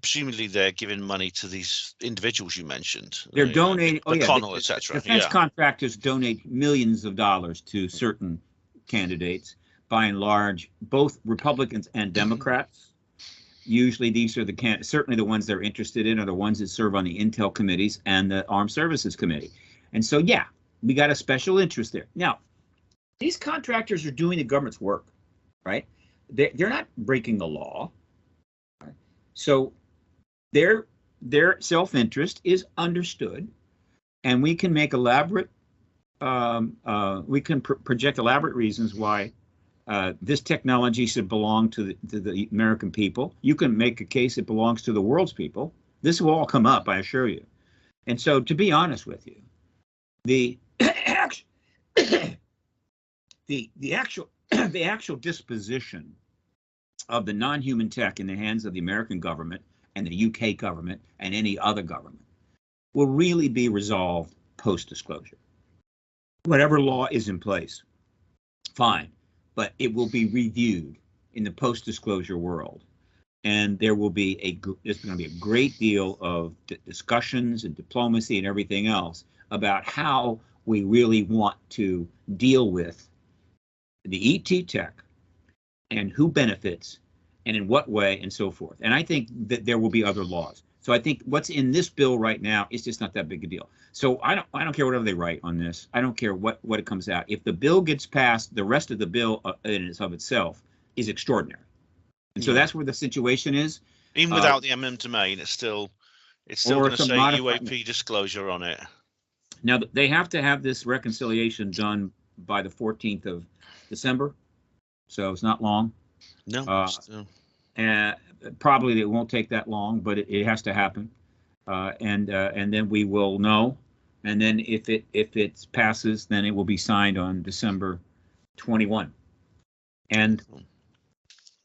S3: giving money to these individuals you mentioned.
S2: They're donating.
S3: McConnell, etc.
S2: Defense contractors donate millions of dollars to certain candidates, by and large, both Republicans and Democrats. Usually, these are certainly the ones they're interested in are the ones that serve on the Intel committees and the Armed Services Committee. And so, yeah, we got a special interest there. Now, these contractors are doing the government's work, right? They're not breaking the law. Right? So their self-interest is understood, and we can make elaborate, we can project elaborate reasons why this technology should belong to the American people. You can make a case it belongs to the world's people. This will all come up, I assure you. And so, to be honest with you, the actual disposition of the non-human tech in the hands of the American government and the UK government and any other government will really be resolved post-disclosure. Whatever law is in place, fine, but it will be reviewed in the post-disclosure world. And there will be there's going to be a great deal of discussions and diplomacy and everything else about how we really want to deal with the ET tech and who benefits and in what way and so forth. And I think that there will be other laws. So I think what's in this bill right now is just not that big a deal. So I don't care whatever they write on this. I don't care what it comes out. If the bill gets passed, the rest of the bill in and of itself is extraordinary. And so that's where the situation is.
S3: Even without the eminent domain, it's still going to say UAP disclosure on it.
S2: Now, they have to have this reconciliation done by the 14th of December, so it's not long.
S3: No,
S2: and probably it won't take that long, but it has to happen, and then we will know. And then if it passes, then it will be signed on December 21. And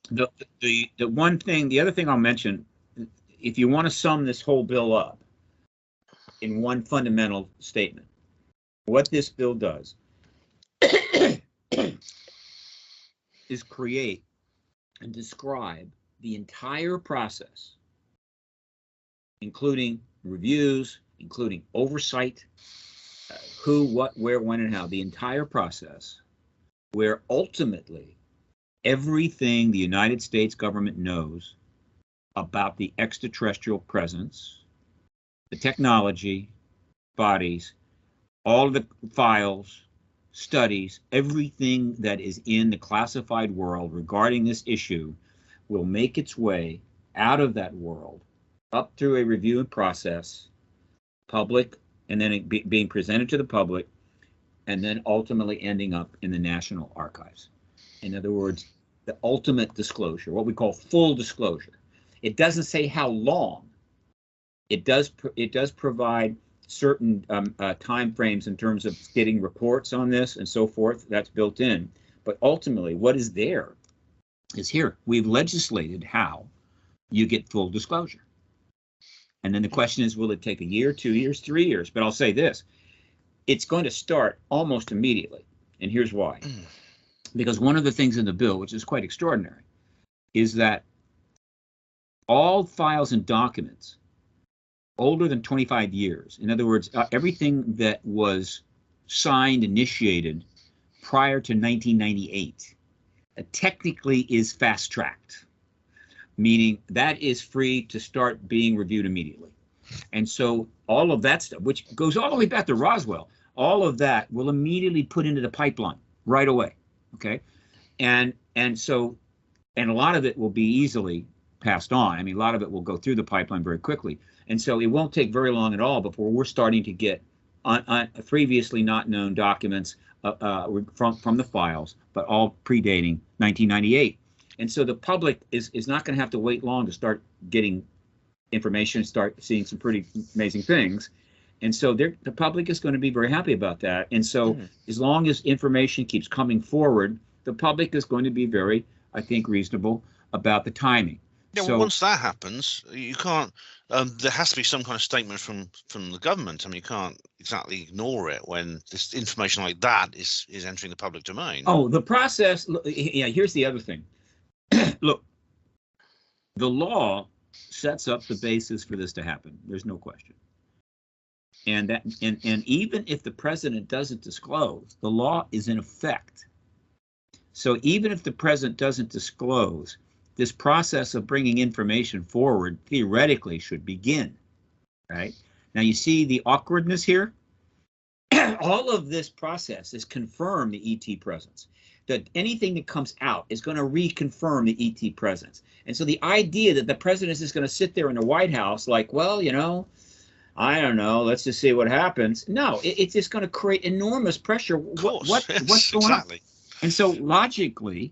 S2: the other thing I'll mention, if you want to sum this whole bill up in one fundamental statement, what this bill does is create and describe the entire process, including reviews, including oversight, who, what, where, when, and how, the entire process, where ultimately everything the United States government knows about the extraterrestrial presence, the technology, bodies, all the files, studies, everything that is in the classified world regarding this issue will make its way out of that world up through a review and process, public, and then being presented to the public, and then ultimately ending up in the National Archives. In other words, the ultimate disclosure, what we call full disclosure. It doesn't say how long. It does provide certain time frames in terms of getting reports on this and so forth. That's built in. But ultimately, what is there is here. We've legislated how you get full disclosure. And then the question is, will it take a year, 2 years, 3 years? But I'll say this, it's going to start almost immediately. And here's why. Because one of the things in the bill, which is quite extraordinary, is that all files and documents older than 25 years, in other words, everything that was signed, initiated prior to 1998, technically is fast-tracked, meaning that is free to start being reviewed immediately. And so all of that stuff, which goes all the way back to Roswell, all of that will immediately put into the pipeline right away, okay? And a lot of it will be easily passed on. I mean, a lot of it will go through the pipeline very quickly. And so it won't take very long at all before we're starting to get previously not known documents from the files, but all predating 1998. And so the public is not going to have to wait long to start getting information, start seeing some pretty amazing things. And so the public is going to be very happy about that. And so as long as information keeps coming forward, the public is going to be very, I think, reasonable about the timing.
S3: Yeah, well, once that happens, you can't. There has to be some kind of statement from the government. I mean, you can't exactly ignore it when this information like that is entering the public domain.
S2: Oh, the process. Yeah, here's the other thing. Look, the law sets up the basis for this to happen. There's no question. And even if the president doesn't disclose, the law is in effect. So even if the president doesn't disclose, this process of bringing information forward theoretically should begin, right? Now you see the awkwardness here? All of this process is confirm the ET presence. That anything that comes out is going to reconfirm the ET presence. And so the idea that the president is going to sit there in the White House like, well, you know, I don't know, let's just see what happens. No, it's just going to create enormous pressure. What's going on? And so logically,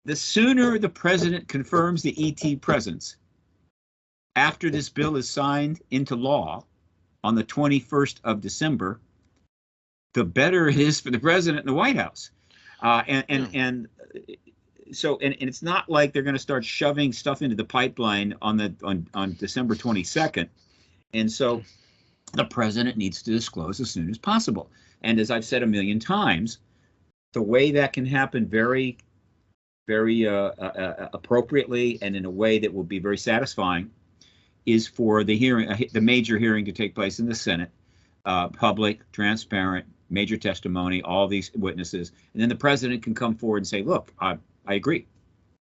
S2: the sooner the president confirms the ET presence after this bill is signed into law on the 21st of December, the better it is for the president and the White House. And it's not like they're going to start shoving stuff into the pipeline on December 22nd. And so the president needs to disclose as soon as possible. And as I've said a million times, the way that can happen very appropriately and in a way that will be very satisfying is for the hearing, the major hearing to take place in the Senate, public, transparent, major testimony, all these witnesses, and then the president can come forward and say, look, I agree,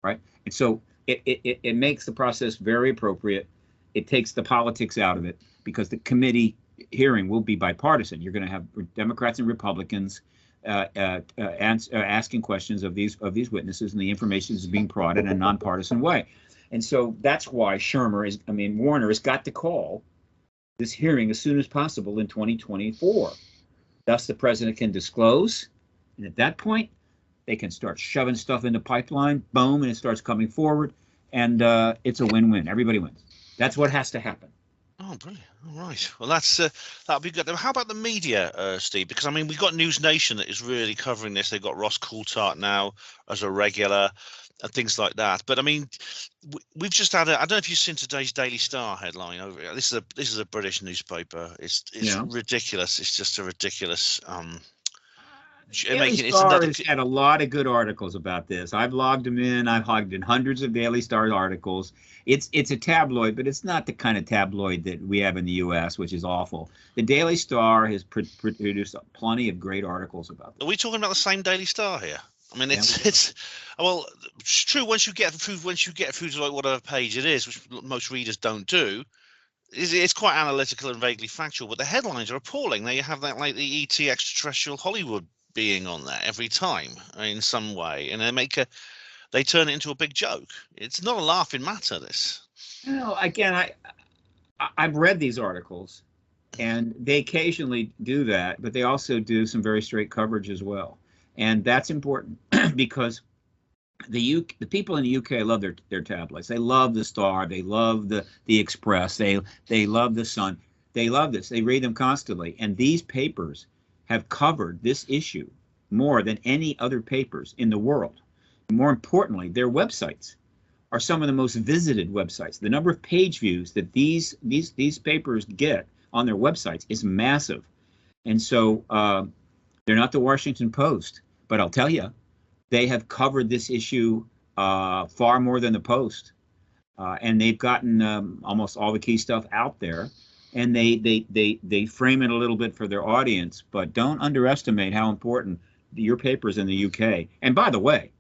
S2: right? And so it makes the process very appropriate. It takes the politics out of it because the committee hearing will be bipartisan. You're going to have Democrats and Republicans asking questions of these witnesses, and the information is being brought in a nonpartisan way. And so that's why Warner has got to call this hearing as soon as possible in 2024. Thus, the president can disclose, and at that point, they can start shoving stuff in the pipeline, boom, and it starts coming forward, and it's a win-win. Everybody wins. That's what has to happen.
S3: Oh, brilliant. All right. Well, that'll be good. How about the media, Steve? Because, I mean, we've got News Nation that is really covering this. They've got Ross Coulthart now as a regular and things like that. But, I mean, we've just had I don't know if you've seen today's Daily Star headline over here. This is a British newspaper. It's ridiculous. It's just a ridiculous
S2: Daily Star has had a lot of good articles about this. I've logged them in. I've logged in hundreds of Daily Star articles. It's a tabloid, but it's not the kind of tabloid that we have in the U.S., which is awful. The Daily Star has produced plenty of great articles about this.
S3: Are we talking about the same Daily Star here? I mean, it's true. Once you get through to like whatever page it is, which most readers don't do, it's quite analytical and vaguely factual. But the headlines are appalling. They have that like the ET extraterrestrial Hollywood being on there every time in some way, and they turn it into a big joke. It's not a laughing matter, this.
S2: You know, again, I've read these articles, and they occasionally do that, but they also do some very straight coverage as well, and that's important because the people in the UK love their tabloids. They love the Star, they love the Express, they love the Sun, they love this. They read them constantly, and these papers have covered this issue more than any other papers in the world. More importantly, their websites are some of the most visited websites. The number of page views that these papers get on their websites is massive. And so they're not the Washington Post, but I'll tell you, they have covered this issue far more than the Post. And they've gotten almost all the key stuff out there. And they frame it a little bit for their audience, but don't underestimate how important your paper's in the UK. And by the way,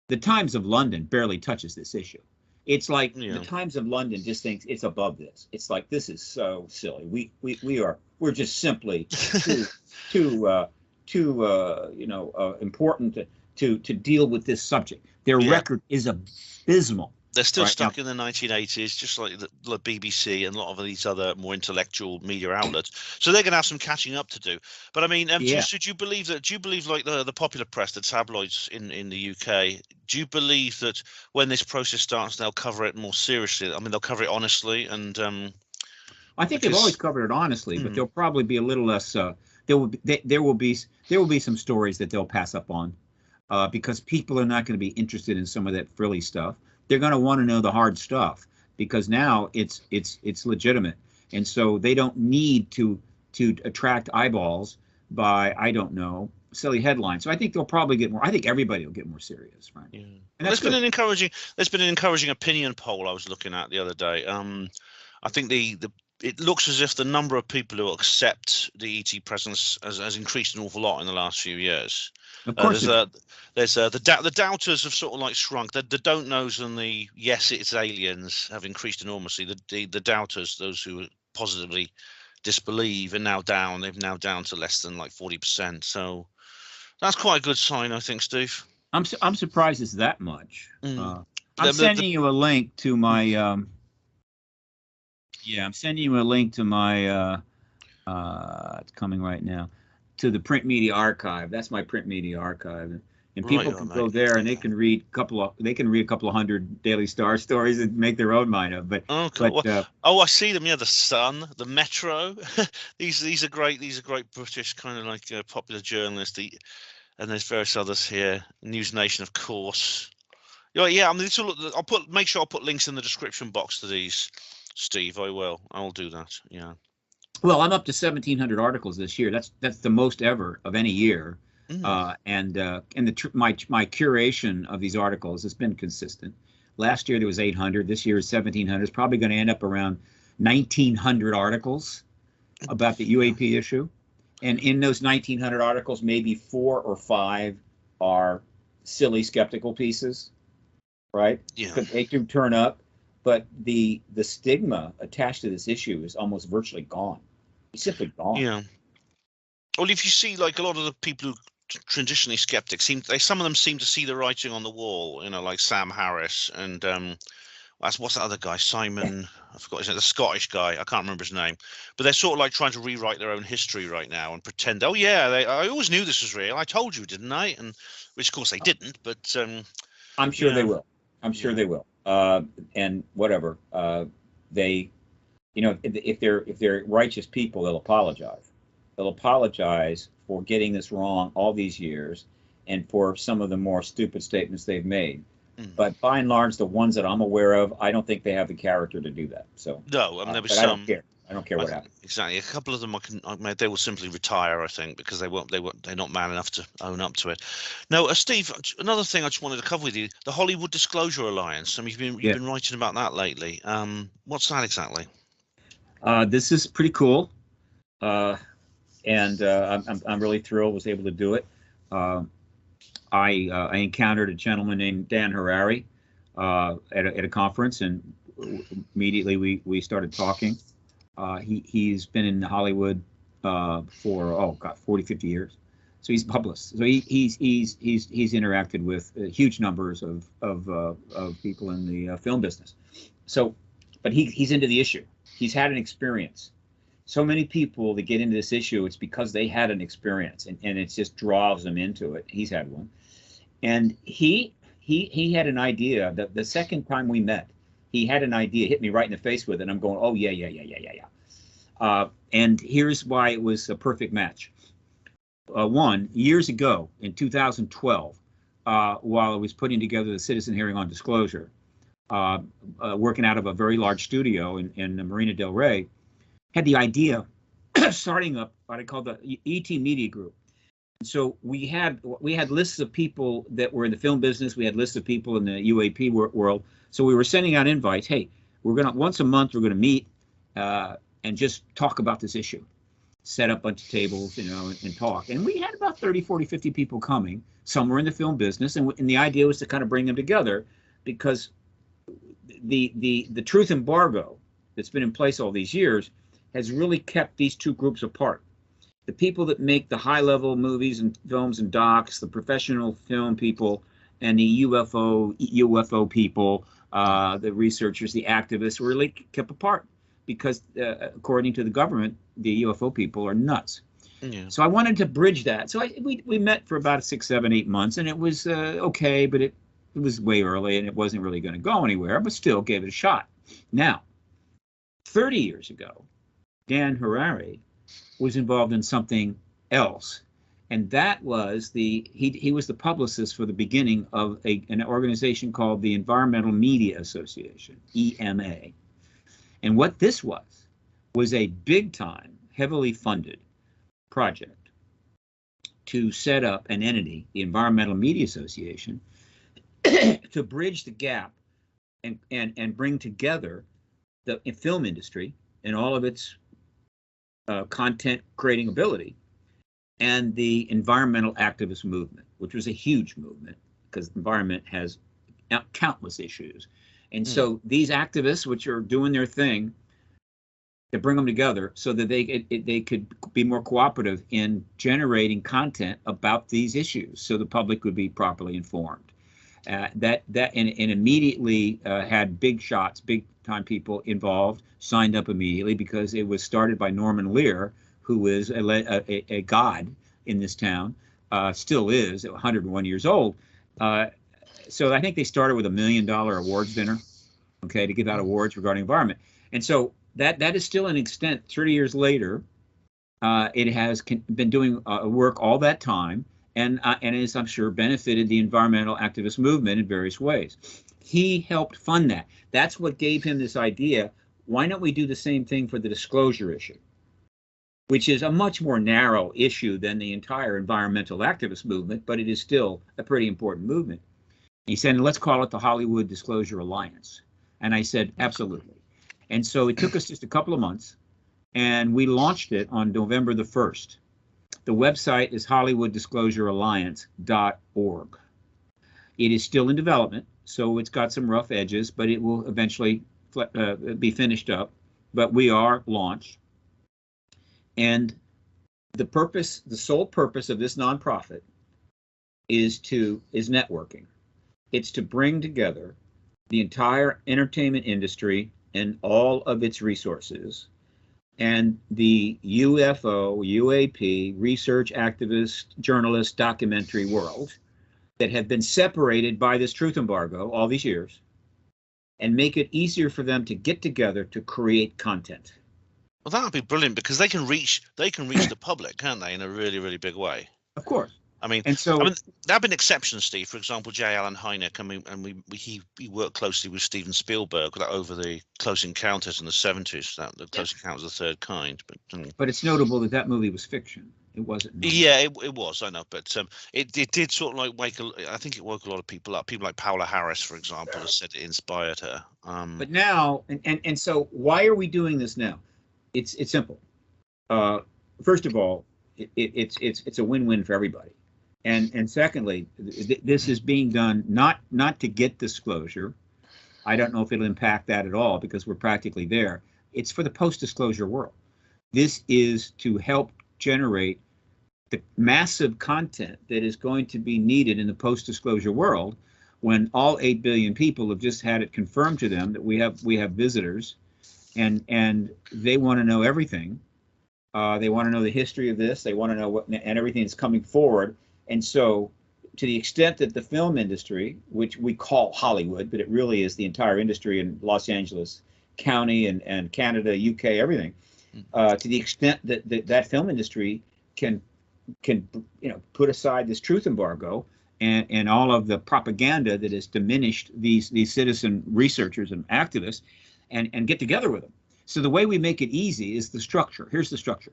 S2: the Times of London barely touches this issue. It's like the Times of London just thinks it's above this. It's like, this is so silly. We're just simply too important to deal with this subject. Their record is abysmal.
S3: They're still stuck in the 1980s, just like the BBC and a lot of these other more intellectual media outlets. So they're going to have some catching up to do. But I mean, do you believe like the popular press, the tabloids in the UK, do you believe that when this process starts, they'll cover it more seriously? I mean, they'll cover it honestly, and
S2: I think they've always covered it honestly, but they'll probably be a little less. There will be some stories that they'll pass up on because people are not going to be interested in some of that frilly stuff. They're going to want to know the hard stuff because now it's legitimate, and so they don't need to attract eyeballs by, I don't know, silly headlines. So I think they'll probably get more. I think everybody will get more serious, right? Yeah. And there's been an encouraging opinion poll I was looking at the other day. I think it looks as if the number of people who accept the ET presence has increased an awful lot in the last few years. Of course,
S3: the doubters have sort of like shrunk. The don't knows and the yes, it's aliens have increased enormously. The doubters, those who positively disbelieve, are now down. They've now down to less than like 40%. So that's quite a good sign, I think, Steve.
S2: I'm surprised it's that much. I'm sending you a link to my. I'm sending you a link to my. It's coming right now. To the print media archive. That's my print media archive, and people can go there and they can read a couple of hundred Daily Star stories and make their own mind up. But
S3: I see them. Yeah, the Sun, the Metro. these are great. These are great British kind of like popular journalists. And there's various others here. News Nation, of course. Yeah. I mean, make sure I'll put links in the description box to these, Steve. I will. I'll do that. Yeah.
S2: Well, I'm up to 1,700 articles this year. That's the most ever of any year, my curation of these articles has been consistent. Last year there was 800. This year is 1,700. It's probably going to end up around 1,900 articles about the UAP issue, and in those 1,900 articles, maybe 4 or 5 are silly, skeptical pieces, right? Yeah, they do turn up, but the stigma attached to this issue is almost virtually gone. It's simply gone. Yeah.
S3: Well, if you see like a lot of the people who traditionally skeptics some of them seem to see the writing on the wall, like Sam Harris and what's that other guy, Simon, I forgot his name, the Scottish guy, I can't remember his name, but they're sort of like trying to rewrite their own history right now and pretend, I always knew this was real, I told you, didn't I? And which of course they didn't, but
S2: I'm sure they will. I'm sure they will. And whatever, if they're righteous people, they'll apologize. They'll apologize for getting this wrong all these years and for some of the more stupid statements they've made. But by and large, the ones that I'm aware of, I don't think they have the character to do that. So
S3: no, I mean, there was
S2: some. I don't care. I don't care what happens.
S3: Exactly. A couple of them they will simply retire, I think, because they're not man enough to own up to it. Now, Steve, another thing I just wanted to cover with you, the Hollywood Disclosure Alliance. I mean, you've been writing about that lately. What's that exactly?
S2: This is pretty cool. And I'm really thrilled I was able to do it. I encountered a gentleman named Dan Harari at a conference, and immediately we started talking. He's been in Hollywood for 40, 50 years, so he's published. So he's interacted with huge numbers of people in the film business. So, but he's into the issue. He's had an experience. So many people that get into this issue, it's because they had an experience, and it just draws them into it. He's had one, and he had an idea. The second time we met, he had an idea, hit me right in the face with it, and I'm going, oh yeah. And here's why it was a perfect match. Years ago in 2012, while I was putting together the citizen hearing on disclosure, working out of a very large studio in Marina del Rey, had the idea of starting up what I call the ET Media Group. And so we had lists of people that were in the film business. We had lists of people in the UAP world. So we were sending out invites. Hey, we're gonna once a month we're gonna meet and just talk about this issue. Set up a bunch of tables, and talk. And we had about 30, 40, 50 people coming. Some were in the film business, and the idea was to kind of bring them together, because the truth embargo that's been in place all these years has really kept these two groups apart. The people that make the high-level movies and films and docs, the professional film people, and the UFO people, the researchers, the activists, were really kept apart, because according to the government, the UFO people are nuts.
S3: Yeah.
S2: So I wanted to bridge that. So we met for about 6, 7, 8 months, and it was okay, but it was way early, and it wasn't really going to go anywhere, but still gave it a shot. Now, 30 years ago, Dan Harari was involved in something else, and that was he was the publicist for the beginning of an organization called the Environmental Media Association, EMA. And what this was a big-time, heavily funded project to set up an entity, the Environmental Media Association, to bridge the gap and bring together the film industry and all of its content creating ability, and the environmental activist movement, which was a huge movement, because the environment has countless issues. And so these activists, which are doing their thing, to bring them together so that they could be more cooperative in generating content about these issues, so the public would be properly informed. That immediately had big shots, big time people involved, signed up immediately, because it was started by Norman Lear, who is a god in this town, still is, 101 years old. So I think they started with $1 million awards dinner, okay, to give out awards regarding environment. And so that is still an extent 30 years later. It has been doing work all that time, and has, I'm sure, benefited the environmental activist movement in various ways. He helped fund that. That's what gave him this idea. Why don't we do the same thing for the disclosure issue, which is a much more narrow issue than the entire environmental activist movement, but it is still a pretty important movement. He said, let's call it the Hollywood Disclosure Alliance. And I said, absolutely. And so it took us just a couple of months, and we launched it on November the 1st. The website is hollywooddisclosurealliance.org. It is still in development, so it's got some rough edges, but it will eventually be finished up. But we are launched. And the sole purpose of this nonprofit is networking. It's to bring together the entire entertainment industry and all of its resources, and the UFO, UAP, research activist, journalist, documentary world that have been separated by this truth embargo all these years, and make it easier for them to get together to create content.
S3: Well, that would be brilliant, because they can reach the public, can't they, in a really, really big way?
S2: Of course.
S3: I mean,
S2: and so
S3: there have been exceptions, Steve. For example, J. Allen Hynek, he worked closely with Steven Spielberg over the Close Encounters in the 70s, the Close Encounters of the Third Kind.
S2: But it's notable that movie was fiction. It wasn't.
S3: Yeah, it was. I know, but it did sort of like I think it woke a lot of people up. People like Paola Harris, for example, has said it inspired her.
S2: But now, and so why are we doing this now? It's simple. First of all, it's a win-win for everybody. And secondly, this is being done not to get disclosure. I don't know if it'll impact that at all, because we're practically there. It's for the post-disclosure world. This is to help generate the massive content that is going to be needed in the post-disclosure world, when all 8 billion people have just had it confirmed to them that we have visitors, and they want to know everything. They want to know the history of this. They want to know what and everything that's coming forward. And so, to the extent that the film industry, which we call Hollywood, but it really is the entire industry in Los Angeles County and Canada, UK, everything, to the extent that that film industry can put aside this truth embargo and all of the propaganda that has diminished these citizen researchers and activists, and get together with them. So the way we make it easy is the structure. Here's the structure.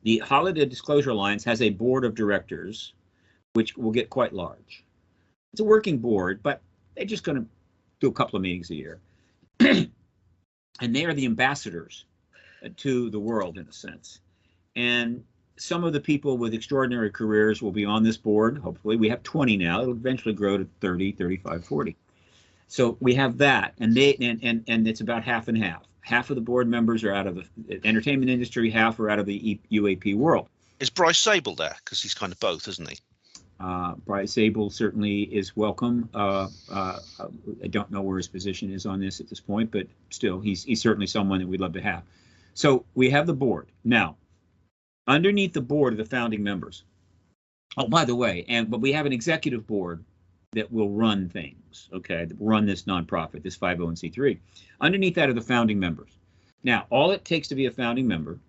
S2: The Holiday Disclosure Alliance has a board of directors, which will get quite large. It's a working board, but they're just going to do a couple of meetings a year. And they are the ambassadors to the world, in a sense. And some of the people with extraordinary careers will be on this board. Hopefully, we have 20 now. It'll eventually grow to 30, 35, 40. So we have that, and it's about half and half. Half of the board members are out of the entertainment industry, half are out of the UAP world.
S3: Is Bryce Sable there? Because he's kind of both, isn't he?
S2: Bryce Sable certainly is welcome. I don't know where his position is on this at this point, but still, he's certainly someone that we'd love to have. So we have the board. Now, underneath the board are the founding members. Oh, by the way, but we have an executive board that will run things, okay, that will run this nonprofit, this 501c3. Underneath that are the founding members. Now, all it takes to be a founding member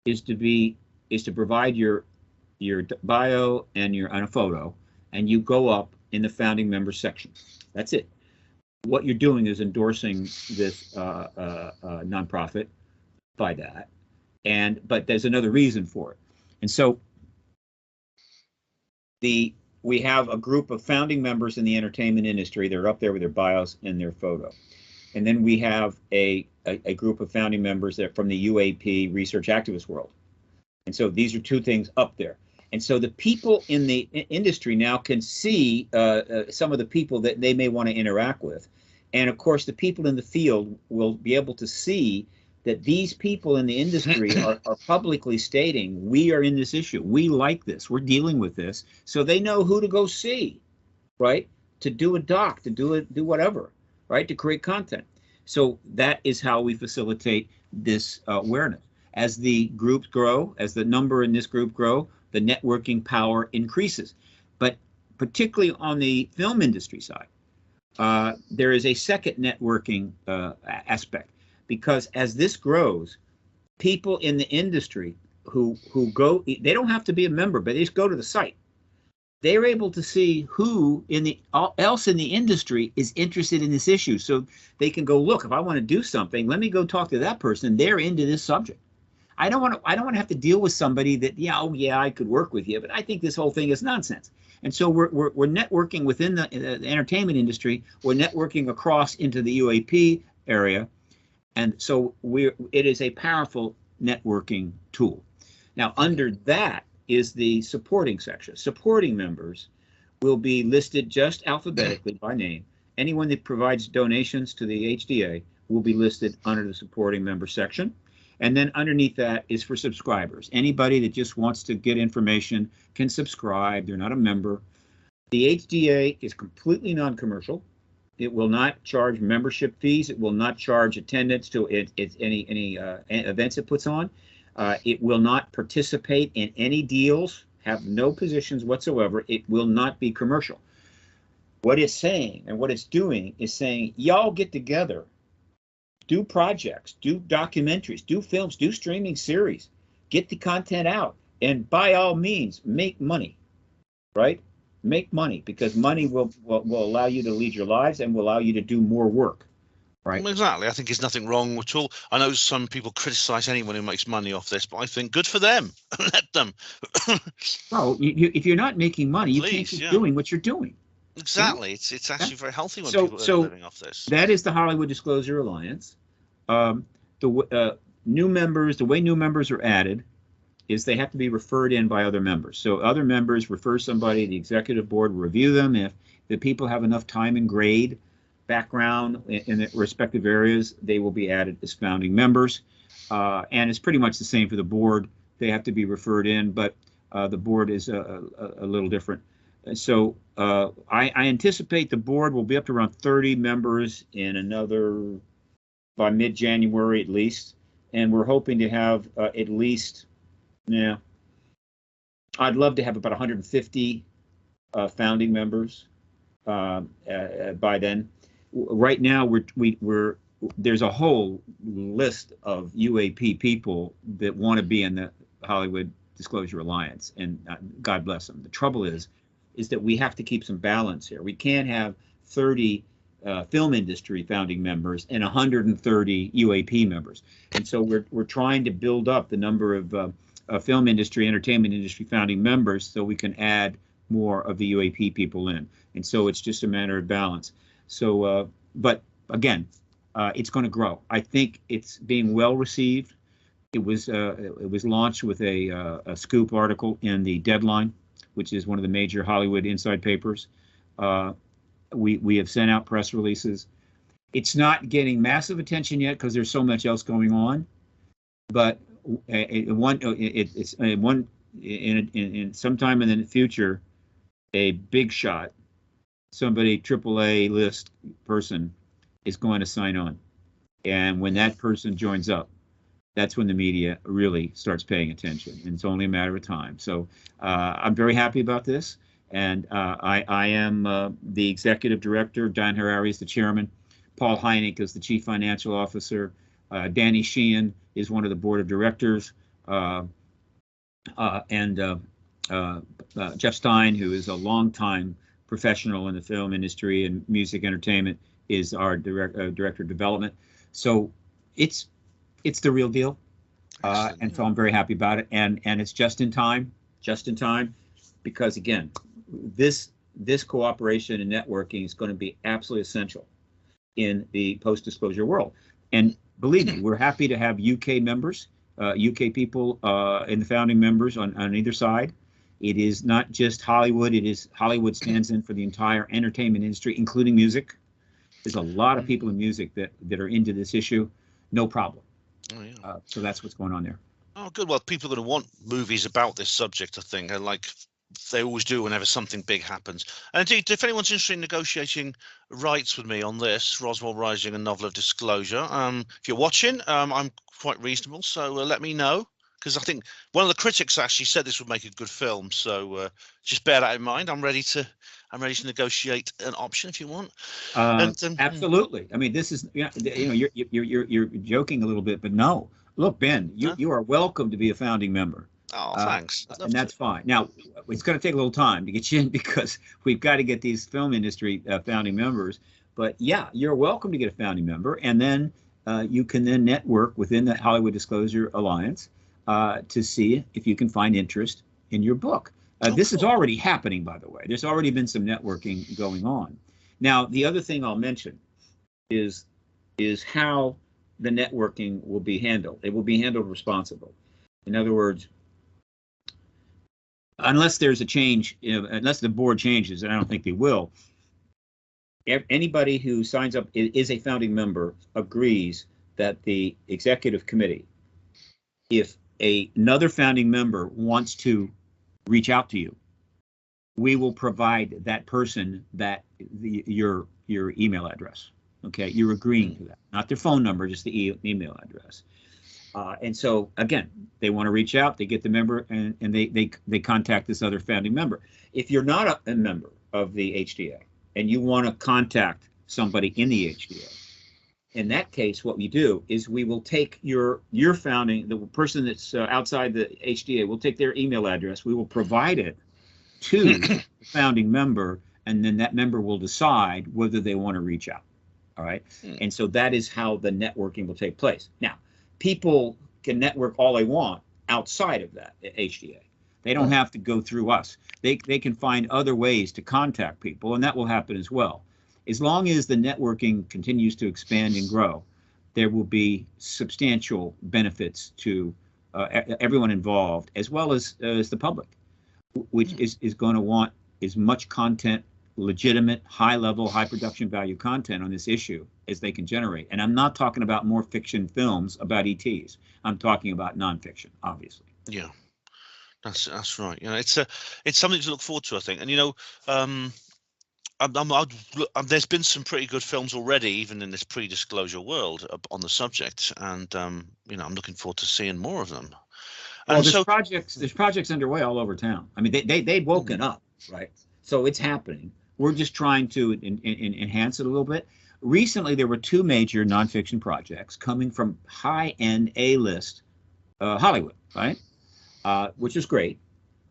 S2: is to provide your bio and a photo, and you go up in the founding member section. That's it. What you're doing is endorsing this nonprofit by that, but there's another reason for it. And so we have a group of founding members in the entertainment industry. They're up there with their bios and their photo. And then we have a group of founding members that are from the UAP research activist world. And so these are two things up there. And so the people in the industry now can see some of the people that they may want to interact with. And of course, the people in the field will be able to see that these people in the industry are publicly stating, we are in this issue. We like this. We're dealing with this. So they know who to go see, right? To do a doc, to do whatever, right? To create content. So that is how we facilitate this awareness. As the groups grow, as the number in this group grow, the networking power increases. But particularly on the film industry side, there is a second networking aspect, because as this grows, people in the industry who go, they don't have to be a member, but they just go to the site. They're able to see who else in the industry is interested in this issue, so they can go, look, if I want to do something, let me go talk to that person. They're into this subject. I don't want to have to deal with somebody that, I could work with you, but I think this whole thing is nonsense. And so we're networking within the entertainment industry. We're networking across into the UAP area, and so it is a powerful networking tool. Now, under that is the supporting section. Supporting members will be listed just alphabetically by name. Anyone that provides donations to the HDA will be listed under the supporting member section. And then underneath that is for subscribers. Anybody that just wants to get information can subscribe. They're not a member. The HDA is completely non-commercial. It will not charge membership fees. It will not charge attendance to any events it puts on. It will not participate in any deals, have no positions whatsoever. It will not be commercial. What it's saying and what it's doing is saying, y'all get together, do projects, do documentaries, do films, do streaming series, get the content out, and by all means, make money, right? Make money, because money will allow you to lead your lives and will allow you to do more work, right?
S3: Exactly. I think there's nothing wrong at all. I know some people criticize anyone who makes money off this, but I think good for them. Let them.
S2: Well, if you're not making money, you can't keep doing what you're doing.
S3: Exactly. It's actually very healthy when people are living off this.
S2: That is the Hollywood Disclosure Alliance. The new members, the way new members are added is they have to be referred in by other members. So other members refer somebody, the executive board will review them. If the people have enough time and grade, background in the respective areas, they will be added as founding members. And it's pretty much the same for the board. They have to be referred in, but the board is a little different. So I anticipate the board will be up to around 30 members in another, by mid-January at least. And we're hoping to have at least, I'd love to have about 150 founding members by then. Right now, there's a whole list of UAP people that want to be in the Hollywood Disclosure Alliance, and God bless them. The trouble is, is that we have to keep some balance here. We can't have 30 film industry founding members and 130 UAP members. And so we're trying to build up the number of film industry, entertainment industry founding members so we can add more of the UAP people in. And so it's just a matter of balance. So, but again, it's going to grow. I think it's being well received. It was launched with a scoop article in the Deadline, which is one of the major Hollywood inside papers. We have sent out press releases. It's not getting massive attention yet because there's so much else going on. But sometime in the future, a big shot, somebody AAA list person is going to sign on, and when that person joins up, that's when the media really starts paying attention, and it's only a matter of time. So I'm very happy about this, and I am the executive director. Don Harari is the chairman. Paul Hynek is the chief financial officer. Danny Sheehan is one of the board of directors, and Jeff Stein, who is a longtime professional in the film industry and music entertainment, is our director of development. So it's the real deal, and so I'm very happy about it. And it's just in time, because again, this cooperation and networking is going to be absolutely essential in the post-disclosure world. And believe me, we're happy to have UK members, UK people in the founding members on either side. It is not just Hollywood. It is Hollywood stands in for the entire entertainment industry, including music. There's a lot of people in music that are into this issue. No problem. Oh, yeah. So that's what's going on there.
S3: Oh, good. Well, people are going to want movies about this subject, I think, and like they always do whenever something big happens. And indeed, if anyone's interested in negotiating rights with me on this, Roswell Rising, a novel of disclosure, if you're watching, I'm quite reasonable, so let me know, because I think one of the critics actually said this would make a good film. So just bear that in mind. I'm ready to negotiate an option if you want.
S2: Absolutely. I mean, this is you're joking a little bit, but no. Look, Ben, you are welcome to be a founding member.
S3: Oh, thanks.
S2: And that's fine. Now, it's going to take a little time to get you in because we've got to get these film industry founding members. But yeah, you're welcome to get a founding member, and then you can then network within the Hollywood Disclosure Alliance to see if you can find interest in your book. This is already happening, by the way. There's already been some networking going on. Now, the other thing I'll mention is how the networking will be handled. It will be handled responsibly. In other words, unless there's a change, unless the board changes, and I don't think they will, anybody who signs up is a founding member agrees that the executive committee, if another founding member wants to reach out to you, we will provide that person your email address. Okay, you're agreeing to that, not their phone number, just the email address. And so again, they want to reach out, they get the member, and they contact this other founding member. If you're not a member of the HDA and you want to contact somebody in the HDA, in that case, what we do is we will take your founding, the person that's outside the HDA, we'll take their email address, we will provide it to the founding member, and then that member will decide whether they want to reach out. All right. And so that is how the networking will take place. Now, people can network all they want outside of that HDA. They don't have to go through us. They can find other ways to contact people, and that will happen as well. As long as the networking continues to expand and grow, there will be substantial benefits to everyone involved, as well as the public, which is going to want as much content, legitimate, high-level, high-production value content on this issue as they can generate. And I'm not talking about more fiction films about ETs. I'm talking about nonfiction, obviously.
S3: Yeah, that's right. It's something to look forward to, I think. And there's been some pretty good films already, even in this pre-disclosure world, on the subject, and I'm looking forward to seeing more of them.
S2: And well, there's projects underway all over town. I mean, they've woken up, right? So it's happening. We're just trying to enhance it a little bit. Recently, there were two major nonfiction projects coming from high-end A-list Hollywood, right? Which is great.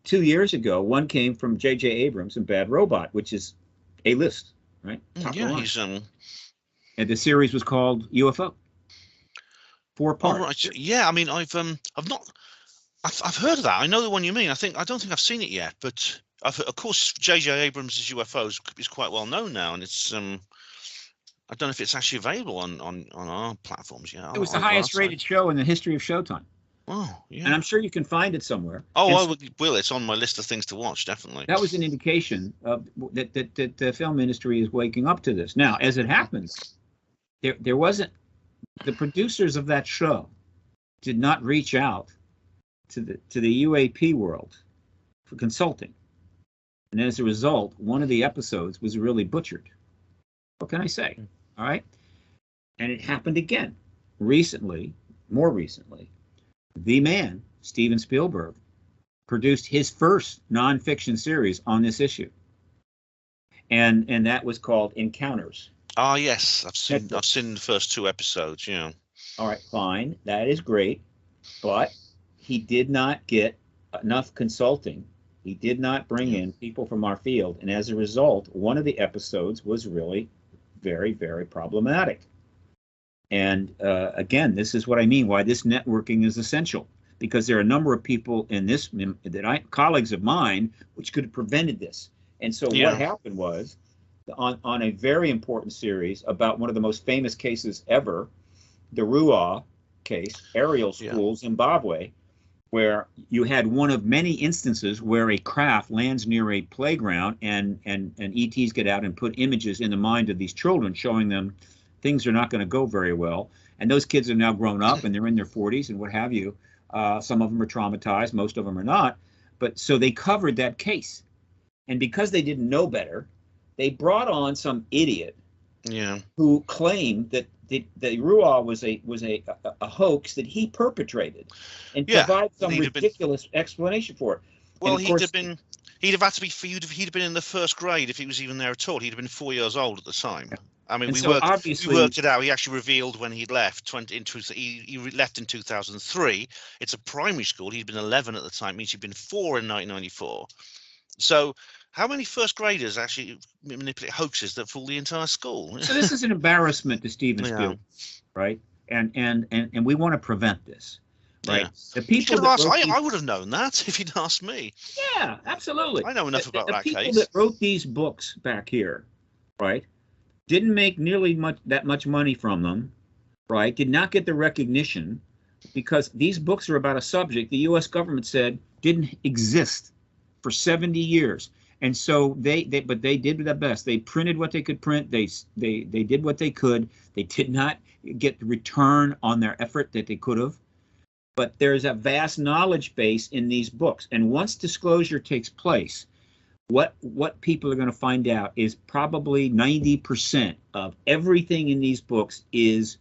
S2: 2 years ago, one came from J.J. Abrams and Bad Robot, which is A-list, right? Top of the
S3: Yeah,
S2: line.
S3: he's
S2: And the series was called UFO. 4
S3: oh
S2: parts.
S3: right. Yeah, I mean, I've not, I've heard of that. I know the one you mean. I don't think I've seen it yet, but of course, J.J. Abrams' UFOs is quite well known now, and it's I don't know if it's actually available on our platforms. Yeah,
S2: It was the
S3: on our
S2: highest
S3: site.
S2: rated show in the history of Showtime.
S3: Oh, yeah.
S2: And I'm sure you can find it somewhere.
S3: Oh,
S2: And
S3: I
S2: so
S3: will. It's on my list of things to watch, definitely.
S2: that was an indication of that the film industry is waking up to this. Now, as it happens, there wasn't, the producers of that show did not reach out to the UAP world for consulting. And as a result, one of the episodes was really butchered. What can I say? All right. And it happened again recently, more recently. The man, Steven Spielberg, produced his first nonfiction series on this issue. And that was called Encounters.
S3: Ah, yes, I've seen the first 2 episodes. Yeah.
S2: All right, fine. That is great. But he did not get enough consulting. He did not bring in people from our field. And as a result, one of the episodes was really very, very problematic. And again, this is what I mean, why this networking is essential, because there are a number of people in this colleagues of mine, which could have prevented this. And so what happened was, on a very important series about one of the most famous cases ever, the Ruah case, Ariel School, Zimbabwe, where you had one of many instances where a craft lands near a playground and ETs get out and put images in the mind of these children, showing them things are not going to go very well. And those kids are now grown up and they're in their 40s and what have you. Some of them are traumatized, most of them are not. But so they covered that case. And because they didn't know better, they brought on some idiot who claimed that the Ruah was a hoax that he perpetrated, and provide some ridiculous explanation for it.
S3: Well, he'd have had to be, he'd have been in the first grade if he was even there at all. He'd have been 4 years old at the time. Yeah. I mean, we worked it out. He actually revealed when he'd left. He left in 2003. It's a primary school. He'd been 11 at the time. Means he'd been 4 in 1994. So how many first graders actually manipulate hoaxes that fool the entire school?
S2: So this is an embarrassment to Steven Spielberg, right? And we want to prevent this, right? The people that
S3: I would have known that if you'd asked me.
S2: Yeah, absolutely.
S3: I know enough about that case.
S2: The people that wrote these books back here, right, didn't make nearly that much money from them, right? Did not get the recognition because these books are about a subject the U.S. government said didn't exist for 70 years. And so they did their best. They printed what they could print. They did what they could. They did not get the return on their effort that they could have. But there's a vast knowledge base in these books. And once disclosure takes place, what people are going to find out is probably 90% of everything in these books is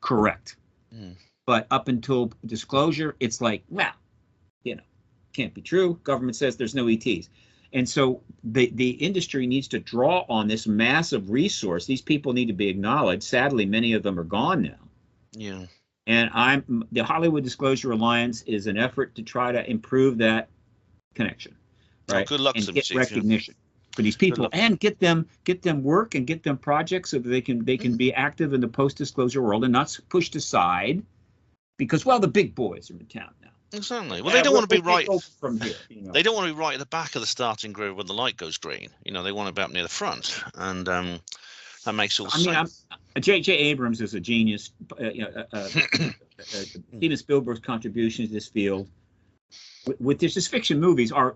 S2: correct. But up until disclosure, it's like, well, can't be true. Government says there's no ETs. And so the industry needs to draw on this massive resource. These people need to be acknowledged. Sadly, many of them are gone now.
S3: Yeah.
S2: And the Hollywood Disclosure Alliance is an effort to try to improve that connection, right?
S3: Good luck
S2: and
S3: to them,
S2: get recognition for these people and get them work and get them projects so that they can be active in the post-disclosure world and not pushed aside because, well, the big boys are in town now.
S3: Exactly. Well, they don't want to be right
S2: from here.
S3: They don't want to be right at the back of the starting grid when the light goes green. They want to be up near the front, and that makes all sense.
S2: J.J. Abrams is a genius. Steven Spielberg's contributions to this field, with his fiction movies, are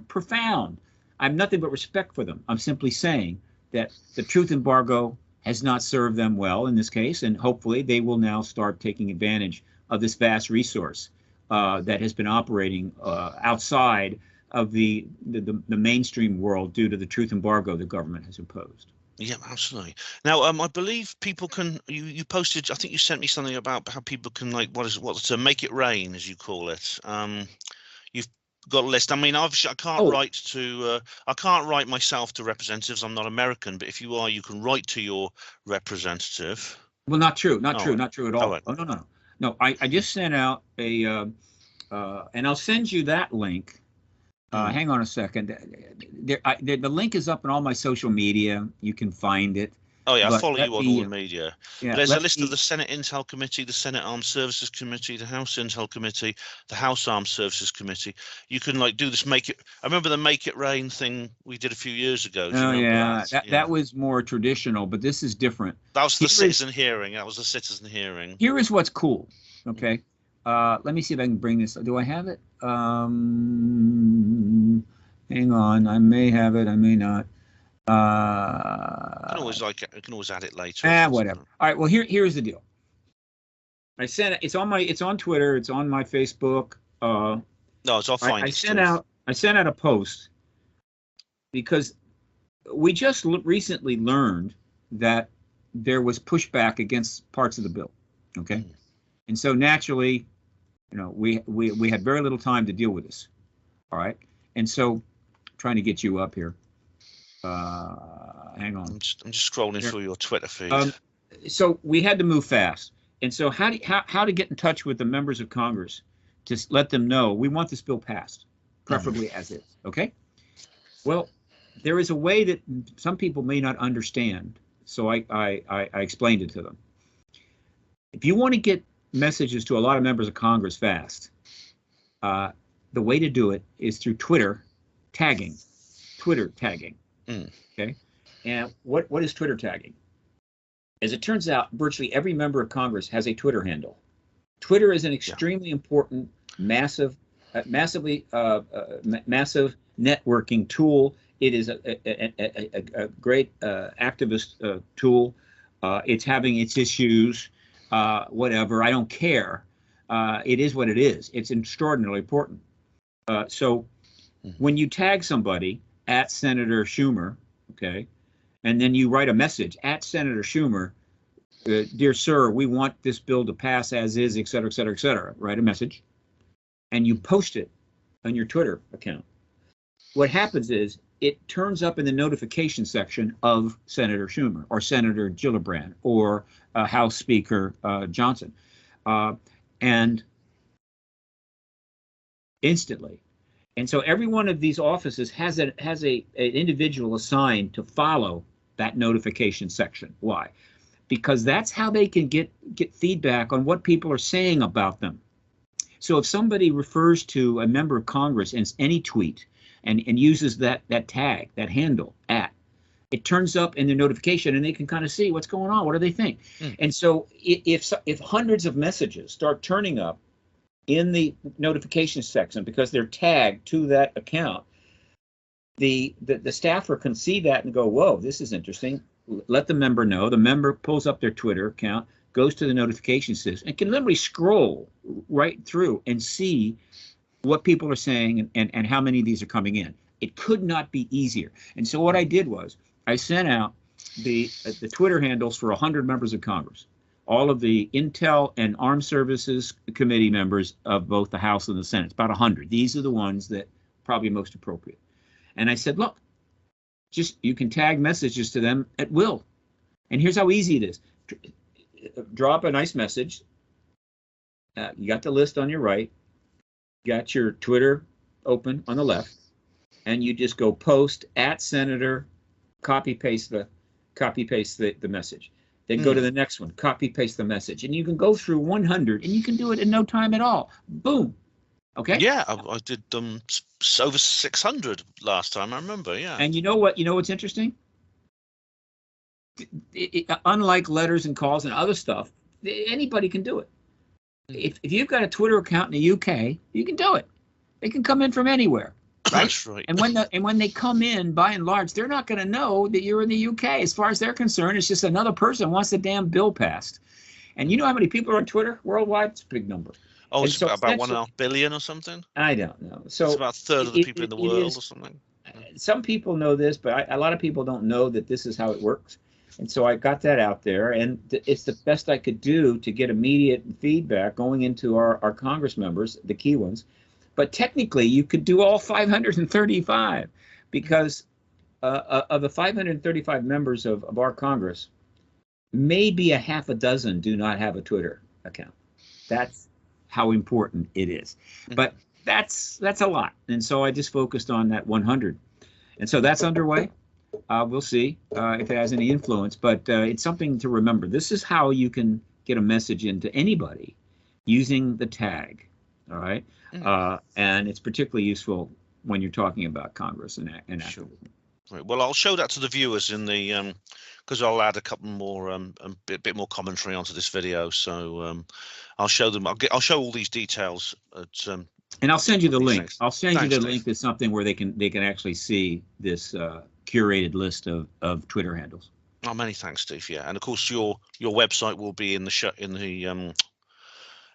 S2: profound. I have nothing but respect for them. I'm simply saying that the truth embargo has not served them well in this case, and hopefully they will now start taking advantage of this vast resource that has been operating outside of the mainstream world due to the truth embargo the government has imposed.
S3: Yeah, absolutely. Now, I believe people can. You posted. I think you sent me something about how people can to make it rain, as you call it. You've got a list. I mean, obviously, I can't write myself to representatives. I'm not American, but if you are, you can write to your representative.
S2: Well, not true. Not true at all.
S3: Right.
S2: Oh, no. I just sent out a, and I'll send you that link Hang on a second. The link is up on all my social media. You can find it.
S3: Oh yeah, I
S2: But
S3: follow
S2: let
S3: you on
S2: me,
S3: all the media.
S2: Yeah,
S3: But there's a
S2: let
S3: list
S2: me-
S3: of the Senate Intel Committee, the Senate Armed Services Committee, the House Intel Committee, the House Armed Services Committee. You can like do this make it. I remember the Make It Rain thing we did a few years ago. Do you
S2: Oh
S3: remember
S2: yeah,
S3: that?
S2: that was more traditional, but this is different.
S3: That was the
S2: Here is-
S3: citizen hearing. That was the citizen hearing.
S2: Here is what's cool. Okay. Let me see if I can bring this. Do I have it? Hang on. I may have it. I may not.
S3: I can always add it later.
S2: Whatever. All right. Well, here's the deal. I sent it. It's on Twitter. It's on my Facebook.
S3: No, it's I'll find
S2: I
S3: it.
S2: sent out a post because we just recently learned that there was pushback against parts of the bill. Okay. And so naturally, we had very little time to deal with this. All right. And so trying to get you up here. Hang on.
S3: I'm just scrolling through your Twitter feed.
S2: So we had to move fast. And so how to get in touch with the members of Congress to let them know we want this bill passed, preferably as is. Okay. Well, there is a way that some people may not understand. So I explained it to them. If you want to get messages to a lot of members of Congress fast, the way to do it is through Twitter tagging. Okay. And what is Twitter tagging? As it turns out, virtually every member of Congress has a Twitter handle. Twitter is an extremely important, massive networking tool. It is a great activist tool. It's having its issues, whatever. I don't care. It is what it is. It's extraordinarily important. So when you tag somebody at Senator Schumer, okay, and then you write a message at Senator Schumer, dear sir, we want this bill to pass as is, et cetera, et cetera, et cetera. Write a message, and you post it on your Twitter account. What happens is it turns up in the notification section of Senator Schumer or Senator Gillibrand or House Speaker Johnson, and instantly. And so every one of these offices has an individual assigned to follow that notification section. Why? Because that's how they can get feedback on what people are saying about them. So if somebody refers to a member of Congress in any tweet and uses that tag, that handle at, it turns up in their notification and they can kind of see what's going on. What do they think? And so if hundreds of messages start turning up in the notification section because they're tagged to that account, the staffer can see that and go, whoa, this is interesting. Let the member know. The member pulls up their Twitter account, goes to the notification system, and can literally scroll right through and see what people are saying and how many of these are coming in. It could not be easier. And so what I did was I sent out the Twitter handles for 100 members of Congress, all of the Intel and Armed Services Committee members of both the House and the Senate. It's about 100. These are the ones that probably most appropriate. And I said, look, you can tag messages to them at will. And here's how easy it is. Drop a nice message. You got the list on your right. You got your Twitter open on the left. And you just go post at Senator, copy paste the message. Then go to the next one, copy paste the message. And you can go through 100 and you can do it in no time at all. Boom. Okay.
S3: Yeah, I did over 600 last time. I remember. Yeah.
S2: And you know what's interesting? Unlike letters and calls and other stuff, anybody can do it. If you've got a Twitter account in the UK, you can do it. They can come in from anywhere. Right?
S3: That's right.
S2: And when they come in, by and large, they're not going to know that you're in the UK. As far as they're concerned, it's just another person wants the damn bill passed. And you know how many people are on Twitter worldwide? It's a big number.
S3: Oh, it's
S2: so
S3: about 1.5 billion or something.
S2: I don't know. So
S3: it's about a third of the people in the world or something.
S2: Some people know this, but a lot of people don't know that this is how it works. And so I got that out there, and it's the best I could do to get immediate feedback going into our Congress members, the key ones. But technically, you could do all 535 because of the 535 members of our Congress, maybe a half a dozen do not have a Twitter account. That's how important it is. But that's a lot. And so I just focused on that 100. And so that's underway. We'll see if it has any influence, but it's something to remember. This is how you can get a message into anybody using the tag. All right. And it's particularly useful when you're talking about Congress and activism.
S3: Right. Well, I'll show that to the viewers in the because I'll add a couple more a bit more commentary onto this video. So I'll show them. I'll show all these details at.
S2: And I'll send you the link.
S3: Things.
S2: I'll send you the
S3: Steve.
S2: link to something where they can actually see this curated list of Twitter handles.
S3: Oh, many thanks, Steve. Yeah, and of course your website will be in the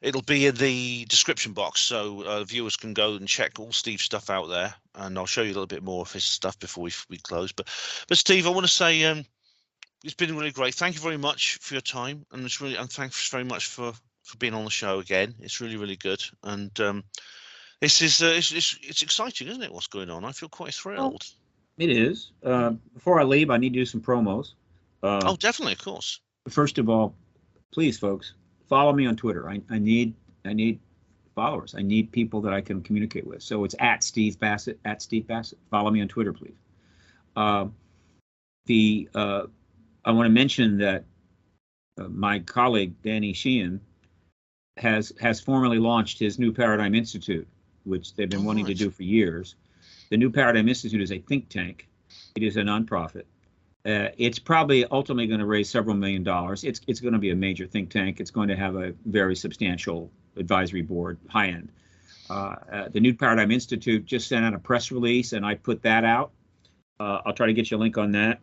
S3: it'll be in the description box, so viewers can go and check all Steve's stuff out there, and I'll show you a little bit more of his stuff before we close. But Steve, I want to say it's been really great. Thank you very much for your time, and thanks very much for being on the show again. It's really good, and this is it's exciting, isn't it? What's going on? I feel quite thrilled.
S2: It is. Before I leave, I need to do some promos.
S3: Oh, definitely, of course.
S2: First of all, please, folks, follow me on Twitter. I need followers. I need people that I can communicate with. So it's at Steve Bassett. Follow me on Twitter, please. I want to mention that my colleague Danny Sheehan has formally launched his New Paradigm Institute, which they've been wanting to do for years. The New Paradigm Institute is a think tank. It is a nonprofit. It's probably ultimately going to raise several $1 million. It's going to be a major think tank. It's going to have a very substantial advisory board, high end. The New Paradigm Institute just sent out a press release, and I put that out. I'll try to get you a link on that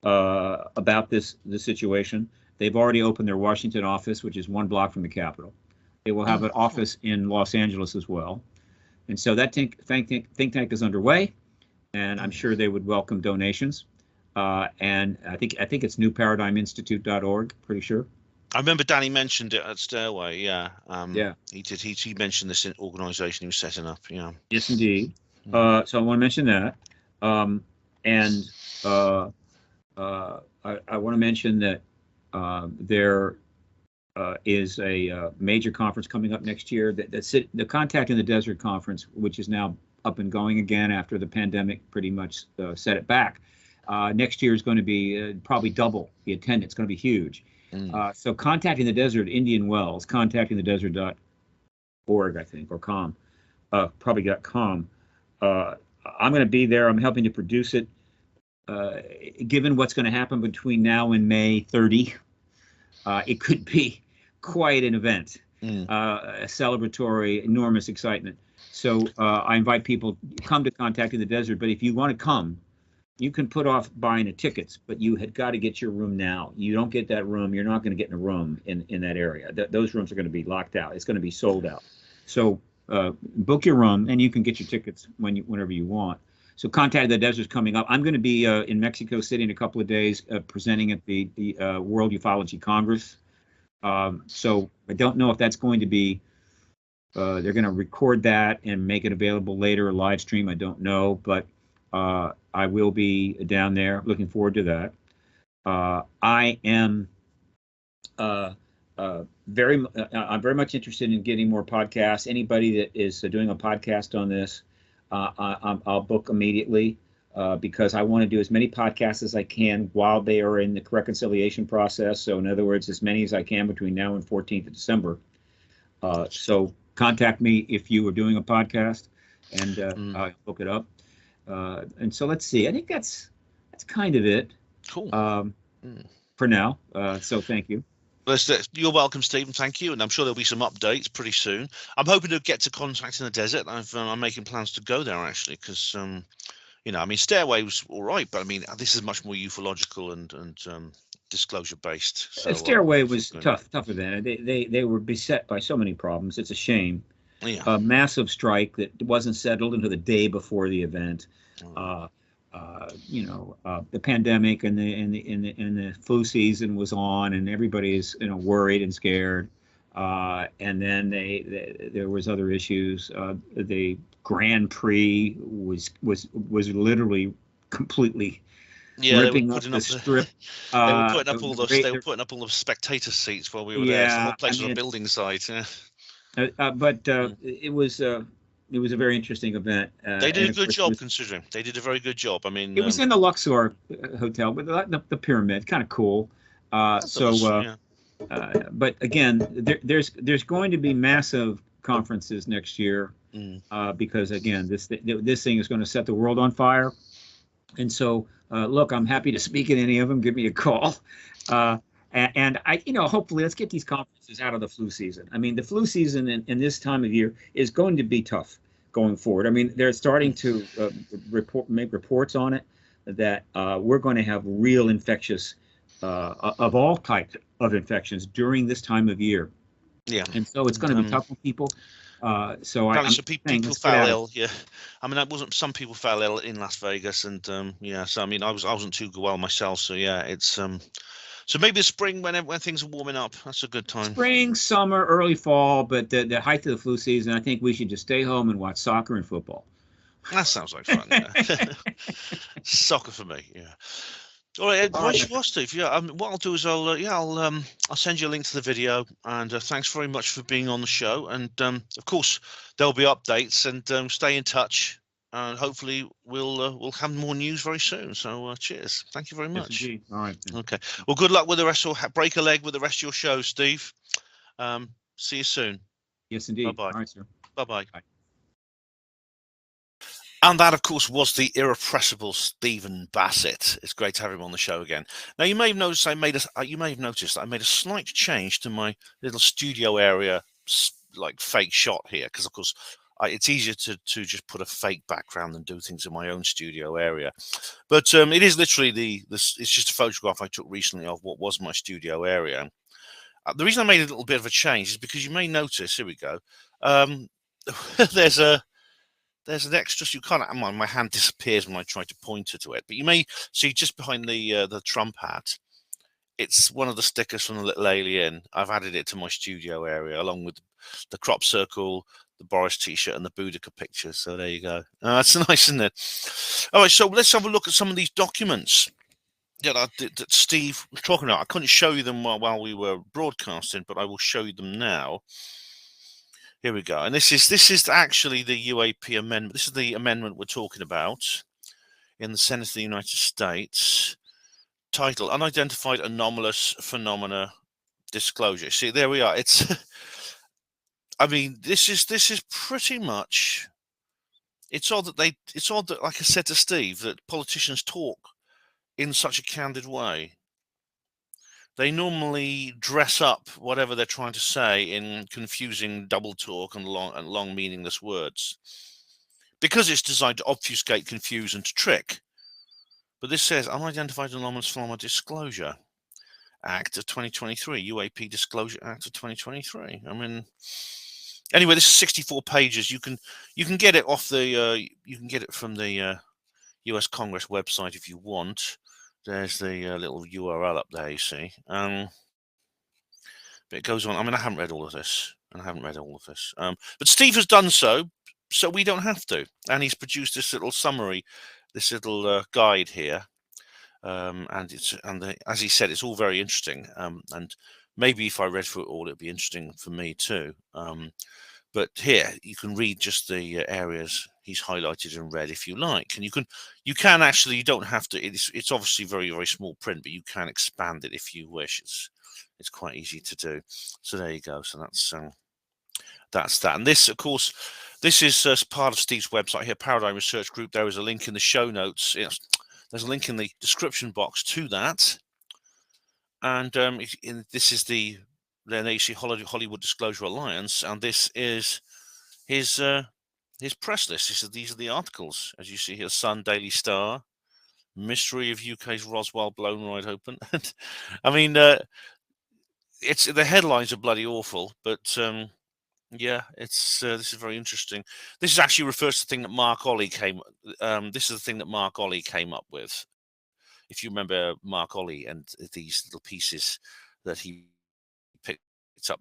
S2: about this situation. They've already opened their Washington office, which is 1 block from the Capitol. They will have an office in Los Angeles as well. And so that think tank is underway, and I'm sure they would welcome donations. And I think it's newparadigminstitute.org, pretty sure.
S3: I remember Danny mentioned it at Stairway. Yeah.
S2: Yeah.
S3: He did. He mentioned this organization he was setting up. Yeah.
S2: Yes, indeed. So I want to mention that. And I want to mention that there is a major conference coming up next year. That's the Contact in the Desert conference, which is now up and going again after the pandemic pretty much set it back. Next year is going to be probably double the attendance. It's going to be huge. So Contacting the Desert, Indian Wells, contactingthedesert.org, I think, or com, probably .com. I'm going to be there. I'm helping to produce it. Given what's going to happen between now and May 30, it could be quite an event, a celebratory, enormous excitement. So I invite people to come to Contacting the Desert. But if you want to come, you can put off buying the tickets, but you had got to get your room now. You don't get that room, you're not going to get in a room in that area. Those rooms are going to be locked out. It's going to be sold out. So book your room, and you can get your tickets whenever you want. So Contact the Desert is coming up. I'm going to be in Mexico City in a couple of days presenting at the World Ufology Congress. So I don't know if that's going to be, they're going to record that and make it available later, a live stream. I don't know, but I will be down there. Looking forward to that. I am I'm very much interested in getting more podcasts. Anybody that is doing a podcast on this, I'll book immediately because I want to do as many podcasts as I can while they are in the reconciliation process. So in other words, as many as I can between now and 14th of December. So contact me if you are doing a podcast, and I'll book it up. And so let's see. I think that's kind of it.
S3: Cool.
S2: For now. So thank you.
S3: You're welcome, Stephen. Thank you. And I'm sure there'll be some updates pretty soon. I'm hoping to get to Contractor in the Desert. I'm making plans to go there actually, because you know, I mean, Stairway was all right, but I mean, this is much more ufological and disclosure based. So,
S2: Stairway was tougher than it. They were beset by so many problems. It's a shame.
S3: Yeah.
S2: A massive strike that wasn't settled until the day before the event. You know, the pandemic and the flu season was on, and everybody is, you know, worried and scared. And then there was other issues. The Grand Prix was literally completely ripping up the strip.
S3: They were putting up all the spectator seats while we were there. So the whole place was a building site. Yeah.
S2: But it was it was a very interesting event.
S3: They did a
S2: and
S3: good
S2: course,
S3: job, considering. They did a very good job. I mean,
S2: it was in the Luxor Hotel, but the pyramid, kind of cool.
S3: yeah.
S2: But again, there's going to be massive conferences next year because again, this thing is going to set the world on fire. And so, look, I'm happy to speak at any of them. Give me a call. And I, hopefully let's get these conferences out of the flu season. I mean, the flu season in this time of year is going to be tough going forward. I mean, they're starting to make reports on it that we're going to have real infectious of all types of infections during this time of year.
S3: Yeah.
S2: And so it's going to be tough for people. So
S3: people fell ill. Yeah, I mean, some people fell ill in Las Vegas, and yeah. So I mean, I wasn't too well myself. So yeah, it's so maybe the spring when things are warming up. That's a good time.
S2: Spring, summer, early fall, but the height of the flu season, I think we should just stay home and watch soccer and football.
S3: That sounds like fun. Yeah. Soccer for me. Yeah. All right, Steve. Yeah, what I'll do is I'll send you a link to the video, and thanks very much for being on the show. And of course, there'll be updates, and stay in touch, and hopefully we'll have more news very soon. So cheers. Thank you very much.
S2: Yes, all right.
S3: Okay. Well, good luck with the rest. Or break a leg with the rest of your show, Steve. See you soon.
S2: Yes, indeed.
S3: Bye-bye.
S2: All right, sir.
S3: Bye-bye.
S2: Bye.
S1: And that, of course, was the irrepressible Stephen Bassett. It's great to have him on the show again. Now, you may have noticed I made a slight change to my little studio area, like fake shot here, because of course it's easier to just put a fake background than do things in my own studio area. But it is literally it's just a photograph I took recently of what was my studio area. The reason I made a little bit of a change is because you may notice. Here we go. There's an extra, so you can't, my hand disappears when I try to point to it, but you may see just behind the Trump hat, it's one of the stickers from the little alien. I've added it to my studio area along with the crop circle, the Boris t-shirt, and the Boudica picture. So there you go. That's nice, isn't it? All right, so let's have a look at some of these documents that Steve was talking about. I couldn't show you them while we were broadcasting, but I will show you them now. Here we go. And this is actually the UAP amendment. This is the amendment we're talking about in the Senate of the United States. Title: Unidentified Anomalous Phenomena Disclosure. See, there we are. It's I mean, this is pretty much, it's odd that like I said to Steve, that politicians talk in such a candid way. They normally dress up whatever they're trying to say in confusing double talk and long meaningless words, because it's designed to obfuscate, confuse, and to trick. But this says Unidentified Anomalous Phenomena Disclosure Act of 2023, UAP Disclosure Act of 2023. I mean, anyway, this is 64 pages. You can get it off the you can get it from the U.S. Congress website if you want. There's the little URL up there, you see. But it goes on. I mean, I haven't read all of this. But Steve has done so we don't have to. And he's produced this little summary, this little guide here. As he said, it's all very interesting. And maybe if I read through it all, it'd be interesting for me too. But here you can read just the areas he's highlighted in red if you like, and you can actually, you don't have to. It's obviously very, very small print, but you can expand it if you wish. It's quite easy to do. So there you go. So that's that. And this, of course, this is part of Steve's website here, Paradigm Research Group. There is a link in the show notes. There's a link in the description box to that. And this is then you see Hollywood Disclosure Alliance, and this is his press list. These are the articles, as you see here: Sun, Daily Star, Mystery of UK's Roswell blown wide open. I mean, it's the headlines are bloody awful, but yeah, this is very interesting. This is actually refers to the thing that Mark Ollie came. This is the thing that Mark Ollie came up with. If you remember Mark Ollie and these little pieces that he picked up,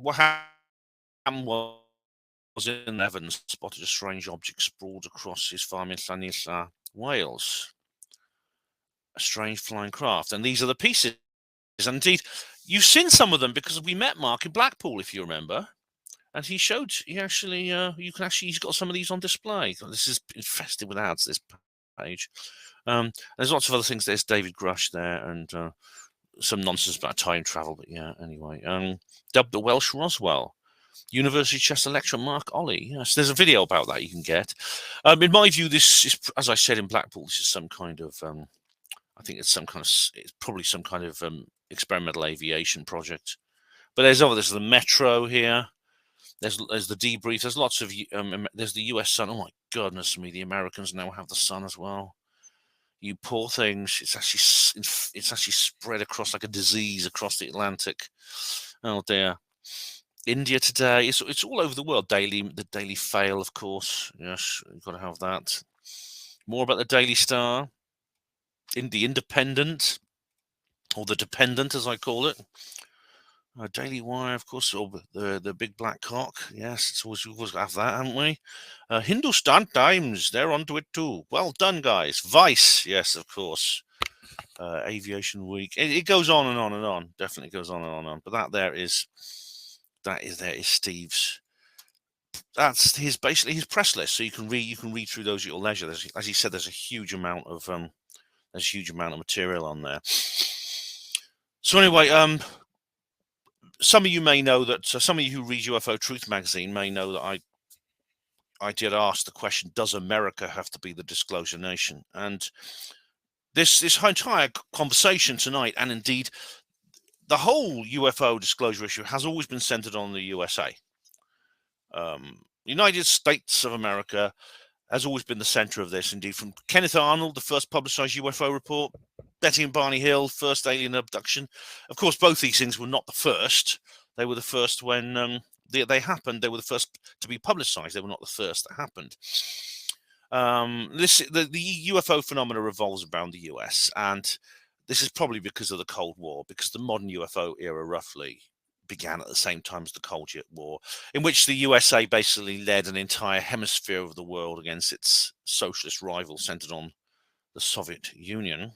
S1: what happened was in Evans spotted a strange object sprawled across his farm in Llanilla, Wales. A strange flying craft, and these are the pieces. And indeed, you've seen some of them because we met Mark in Blackpool, if you remember. And he showed, he's got some of these on display. This is infested with ads, this page. There's lots of other things. There's David Grusch there, and some nonsense about time travel. But yeah, anyway. Dubbed the Welsh Roswell. University Chester lecturer Mark Ollie. Yes, there's a video about that you can get. In my view, this is, as I said in Blackpool, this is some kind of, I think it's probably some kind of experimental aviation project. But there's the Metro here. There's the debrief. There's lots of there's the U.S. Sun. Oh my goodness me, the Americans now have the Sun as well. You poor things. It's actually spread across like a disease across the Atlantic. Oh dear. India Today. It's all over the world. The Daily Fail, of course. Yes, you've got to have that. More about the Daily Star. The Independent, or the Dependent, as I call it. Daily Wire, of course, or the big black cock. Yes, we've always got to have that, haven't we? Hindustan Times, they're onto it too. Well done, guys. Vice, yes, of course. Aviation Week. It goes on and on and on. Definitely goes on and on and on. But that is Steve's. That's basically his press list. So you can read through those at your leisure. As he said, there's a huge amount of material on there. So anyway, some of you may know that some of you who read UFO Truth magazine may know that I did ask the question: does America have to be the disclosure nation? And this entire conversation tonight, and indeed the whole UFO disclosure issue, has always been centered on the USA. United States of America has always been the center of this. Indeed, from Kenneth Arnold, the first publicized UFO report, Betty and Barney Hill, first alien abduction. Of course, both these things were not the first. They were the first when they happened. They were the first to be publicized. They were not the first that happened. The UFO phenomena revolves around the US, and this is probably because of the Cold War, because the modern UFO era roughly began at the same time as the Cold War, in which the USA basically led an entire hemisphere of the world against its socialist rival centered on the Soviet Union.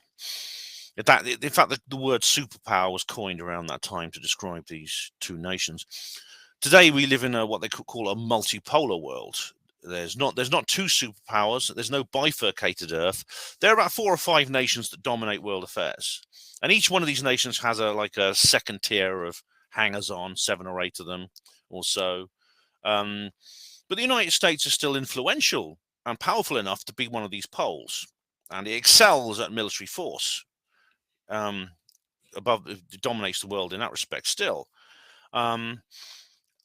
S1: In fact, the word superpower was coined around that time to describe these two nations. Today, we live in what they could call a multipolar world. There's not two superpowers. There's no bifurcated Earth. There are about 4 or 5 nations that dominate world affairs, and each one of these nations has a second tier of hangers-on, 7 or 8 of them or so. But the United States is still influential and powerful enough to be one of these poles, and it excels at military force. It dominates the world in that respect still. But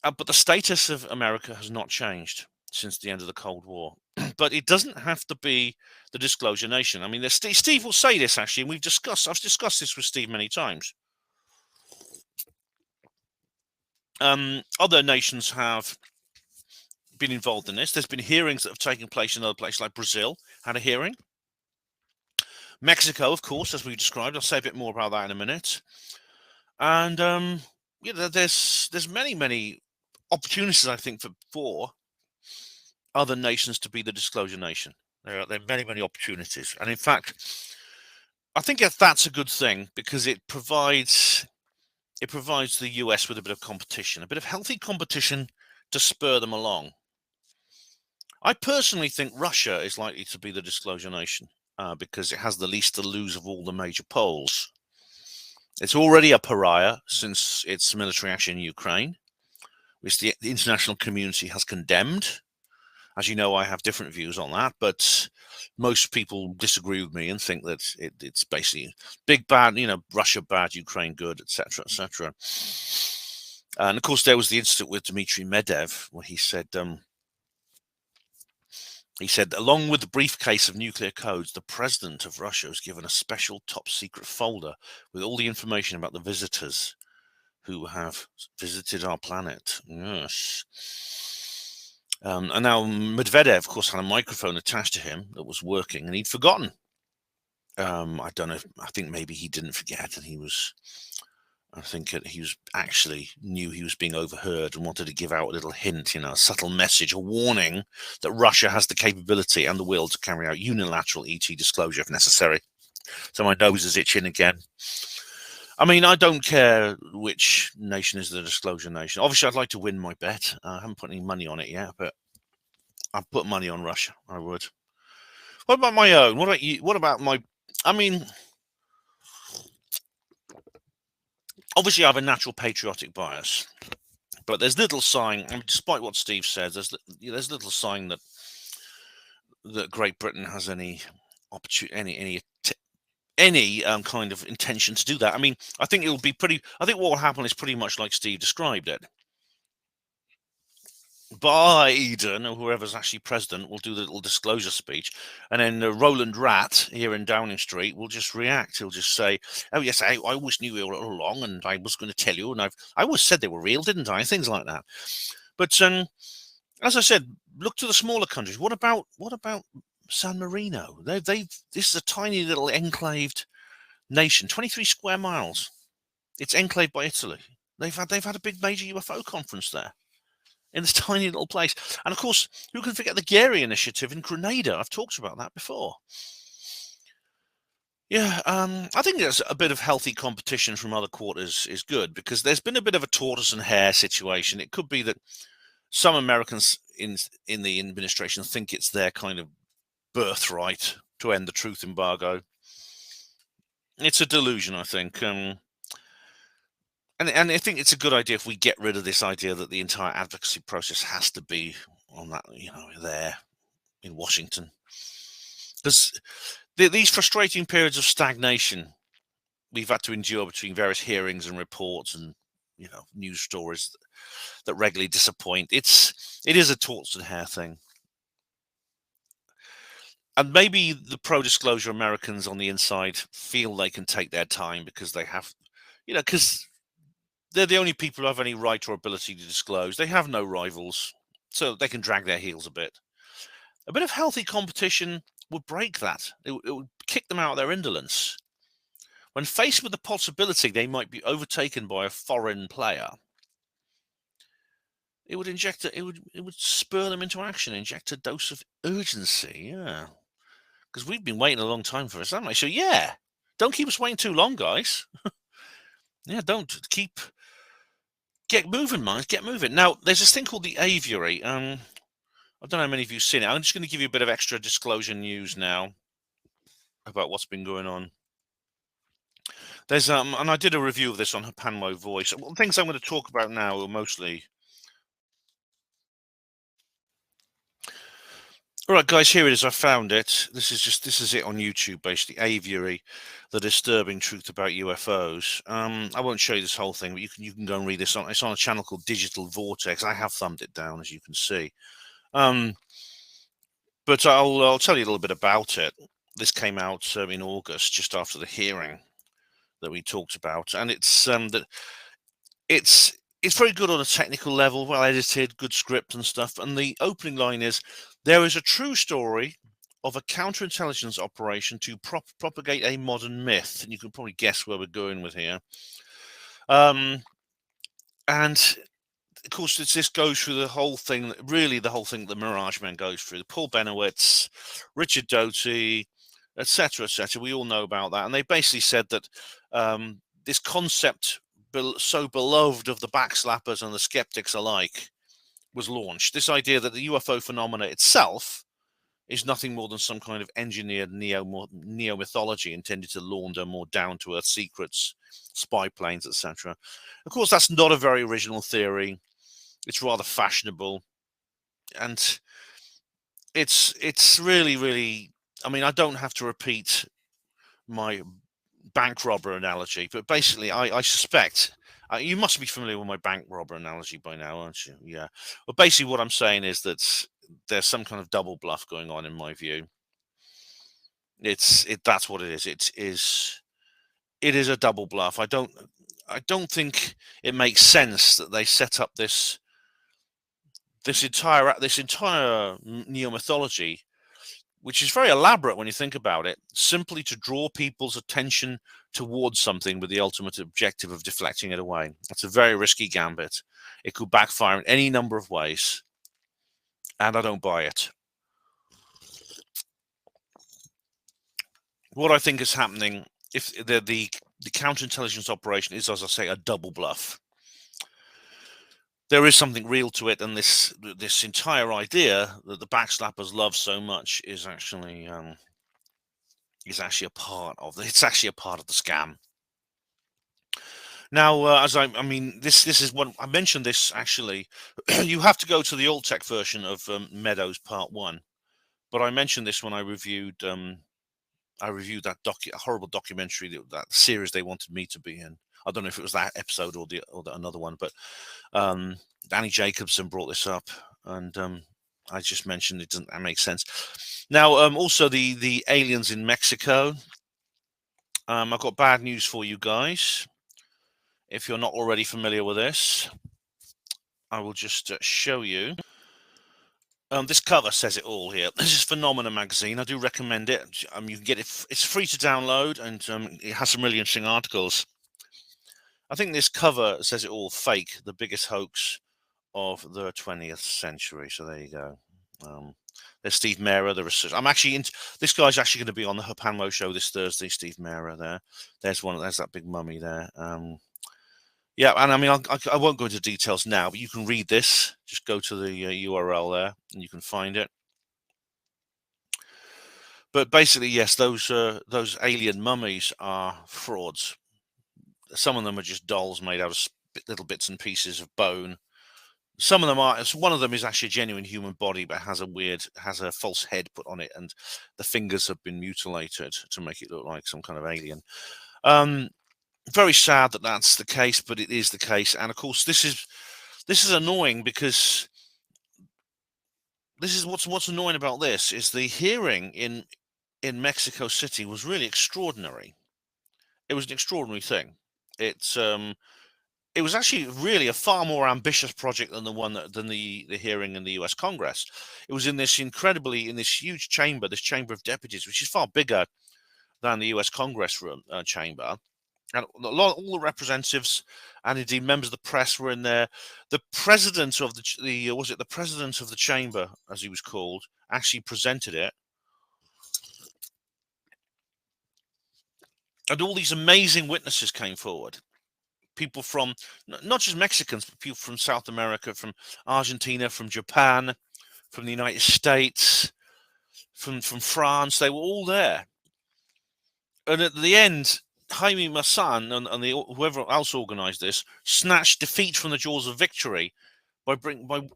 S1: the status of America has not changed since the end of the Cold War. But it doesn't have to be the disclosure nation. I mean, Steve will say this, actually, and I've discussed this with Steve many times. Other nations have been involved in this. There's been hearings that have taken place in other places, like Brazil had a hearing. Mexico, of course, as we described. I'll say a bit more about that in a minute. And there's many opportunities, I think, for other nations to be the disclosure nation. There are many opportunities, and in fact, I think that's a good thing, because it provides the US with a bit of competition, a bit of healthy competition to spur them along. I personally think Russia is likely to be the disclosure nation because it has the least to lose of all the major poles. It's already a pariah since its military action in Ukraine, which the international community has condemned. As you know, I have different views on that, but most people disagree with me and think that it's basically big bad, Russia bad, Ukraine good, etc., etc. And of course, there was the incident with Dmitry Medvedev, where he said, along with the briefcase of nuclear codes, the president of Russia was given a special top secret folder with all the information about the visitors who have visited our planet. Yes. And now Medvedev, of course, had a microphone attached to him that was working, and he'd forgotten. I don't know. I think maybe he didn't forget, and he was actually knew he was being overheard and wanted to give out a little hint, a subtle message, a warning that Russia has the capability and the will to carry out unilateral ET disclosure if necessary. So my nose is itching again. I mean, I don't care which nation is the disclosure nation. Obviously, I'd like to win my bet. I haven't put any money on it yet, but I'd put money on Russia. I would. What about my own? What about you? What about my? I mean, obviously, I have a natural patriotic bias, but there's little sign. I mean, despite what Steve says, there's little sign that Great Britain has any opportunity, any kind of intention to do that. I mean, I think it'll be pretty. I think what will happen is pretty much like Steve described it. Biden or whoever's actually president will do the little disclosure speech, and then Roland Rat here in Downing Street will just react. He'll just say, "Oh yes, I always knew you all along, and I was going to tell you, and I always said they were real, didn't I?" Things like that. But as I said, look to the smaller countries. What about San Marino? This is a tiny little enclaved nation, 23 square miles. It's enclaved by Italy. They've had a big major UFO conference there in this tiny little place. And of course, who can forget the Gary Initiative in Grenada? I've talked about that before. Yeah, I think there's a bit of healthy competition from other quarters is good, because there's been a bit of a tortoise and hare situation. It could be that some Americans in the administration think it's their kind of birthright to end the truth embargo. It's a delusion, I think. And I think it's a good idea if we get rid of this idea that the entire advocacy process has to be on that, there in Washington. Because these frustrating periods of stagnation we've had to endure between various hearings and reports and, news stories that regularly disappoint. It is a tortoise and hare thing. And maybe the pro-disclosure Americans on the inside feel they can take their time because they have, because they're the only people who have any right or ability to disclose. They have no rivals, so they can drag their heels a bit. A bit of healthy competition would break that. It would kick them out of their indolence. When faced with the possibility they might be overtaken by a foreign player, it would spur them into action, inject a dose of urgency. Yeah, because we've been waiting a long time for this, haven't we? So yeah, don't keep us waiting too long, guys. Yeah, get moving, minds. Get moving. Now, there's this thing called the aviary. I don't know how many of you have seen it. I'm just going to give you a bit of extra disclosure news now about what's been going on. There's and I did a review of this on Panmo Voice. Well, things I'm going to talk about now are mostly. All right, guys, here it is. I found it. This is it on YouTube, basically. Aviary, the disturbing truth about UFOs. I won't show you this whole thing, but you can go and read this on. It's on a channel called Digital Vortex. I have thumbed it down, as you can see. But I'll tell you a little bit about it. This came out in August, just after the hearing that we talked about, and it's very good on a technical level, well edited, good script and stuff. And the opening line is, "There is a true story of a counterintelligence operation to propagate a modern myth," and you can probably guess where we're going with here. And of course, this goes through the whole thing. Really, the whole thing the Mirage Men goes through. Paul Benowitz, Richard Doty, etc., etc. We all know about that, and they basically said that this concept, so beloved of the backslappers and the skeptics alike, was launched. This idea that the UFO phenomena itself is nothing more than some kind of engineered neo-mythology intended to launder more down-to-earth secrets, spy planes, etc. Of course, that's not a very original theory. It's rather fashionable, and it's really, really. I mean, I don't have to repeat my bank robber analogy, but basically, I suspect you must be familiar with my bank robber analogy by now, aren't you? Yeah. Well, basically, what I'm saying is that there's some kind of double bluff going on, in my view. That's what it is. It is a double bluff. I don't think it makes sense that they set up this entire neo-mythology, which is very elaborate when you think about it, simply to draw people's attention towards something with the ultimate objective of deflecting it away. That's a very risky gambit. It could backfire in any number of ways, and I don't buy it. What I think is happening, if the the counterintelligence operation is, as I say, a double bluff. There is something real to it, and this entire idea that the backslappers love so much is actually a part of the scam. Now, I mean, this is what I mentioned. This actually, you have to go to the alt-tech version of Meadows Part 1, but I mentioned this when I reviewed that horrible documentary, that series they wanted me to be in. I don't know if it was that episode or another one, but Danny Jacobson brought this up, and I just mentioned it doesn't make sense. Now, also the aliens in Mexico. I've got bad news for you guys. If you're not already familiar with this, I will just show you. This cover says it all here. This is Phenomena magazine. I do recommend it. You can get it. It's free to download, and it has some really interesting articles. I think this cover says it all. Fake, the biggest hoax of the 20th century. So there you go. There's Steve Mehrer, the research. This guy's actually going to be on the Herpanmo show this Thursday. Steve Mehrer there. There's that big mummy there. Yeah, and I mean, I won't go into details now, but you can read this. Just go to the URL there, and you can find it. But basically, yes, those alien mummies are frauds. Some of them are just dolls made out of little bits and pieces of bone. Some of them are. One of them is actually a genuine human body, but has a false head put on it, and the fingers have been mutilated to make it look like some kind of alien. Very sad that that's the case, but it is the case. And of course, this is annoying, because this is what's annoying about this is the hearing in Mexico City was really extraordinary. It was an extraordinary thing. It was actually really a far more ambitious project than the hearing in the U.S. Congress. It was in this huge chamber, this Chamber of Deputies, which is far bigger than the U.S. Congress room chamber. And all the representatives and indeed members of the press were in there. The president of the president of the chamber, as he was called, actually presented it. And all these amazing witnesses came forward. People from, not just Mexicans, but people from South America, from Argentina, from Japan, from the United States, from France. They were all there. And at the end, Jaime Maussan and whoever else organized this snatched defeat from the jaws of victory by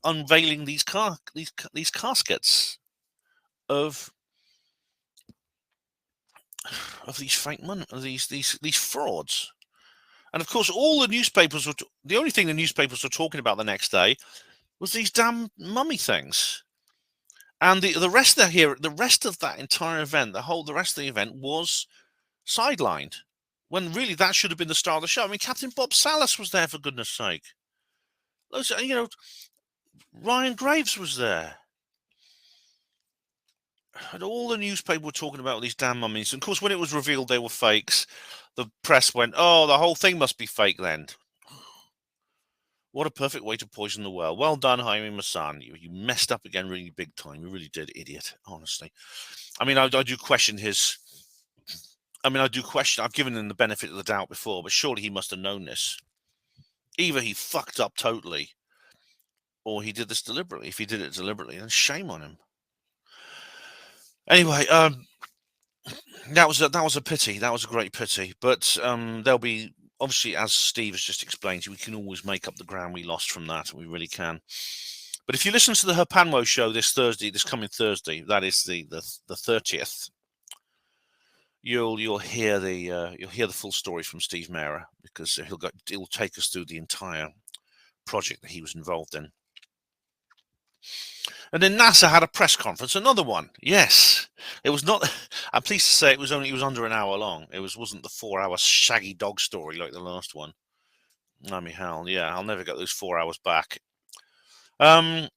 S1: unveiling these caskets of these fake money, these frauds. And of course, all the newspapers the only thing the newspapers were talking about the next day was these damn mummy things. And the rest of that entire event, the rest of the event was sidelined, when really that should have been the star of the show. I mean, Captain Bob Salas was there, for goodness sake. Ryan Graves was there. And all the newspaper were talking about these damn mummies. And of course, when it was revealed they were fakes, the press went, "Oh, the whole thing must be fake then." What a perfect way to poison the well. Well done, Jaime Maussan. You messed up again really big time. You really did, idiot, honestly. I mean, I do question I've given him the benefit of the doubt before, but surely he must have known this. Either he fucked up totally, or he did this deliberately. If he did it deliberately, then shame on him. Anyway, that was a pity. That was a great pity. But there'll be, obviously, as Steve has just explained, we can always make up the ground we lost from that. We really can. But if you listen to the Herpanmo show this coming Thursday, that is the 30th. You'll hear the full story from Steve Mehrer, because he'll take us through the entire project that he was involved in. And then NASA had a press conference, another one. Yes, it was not. I'm pleased to say it was under an hour long. It wasn't the 4-hour shaggy dog story like the last one. I mean, hell, yeah, I'll never get those 4 hours back. Funny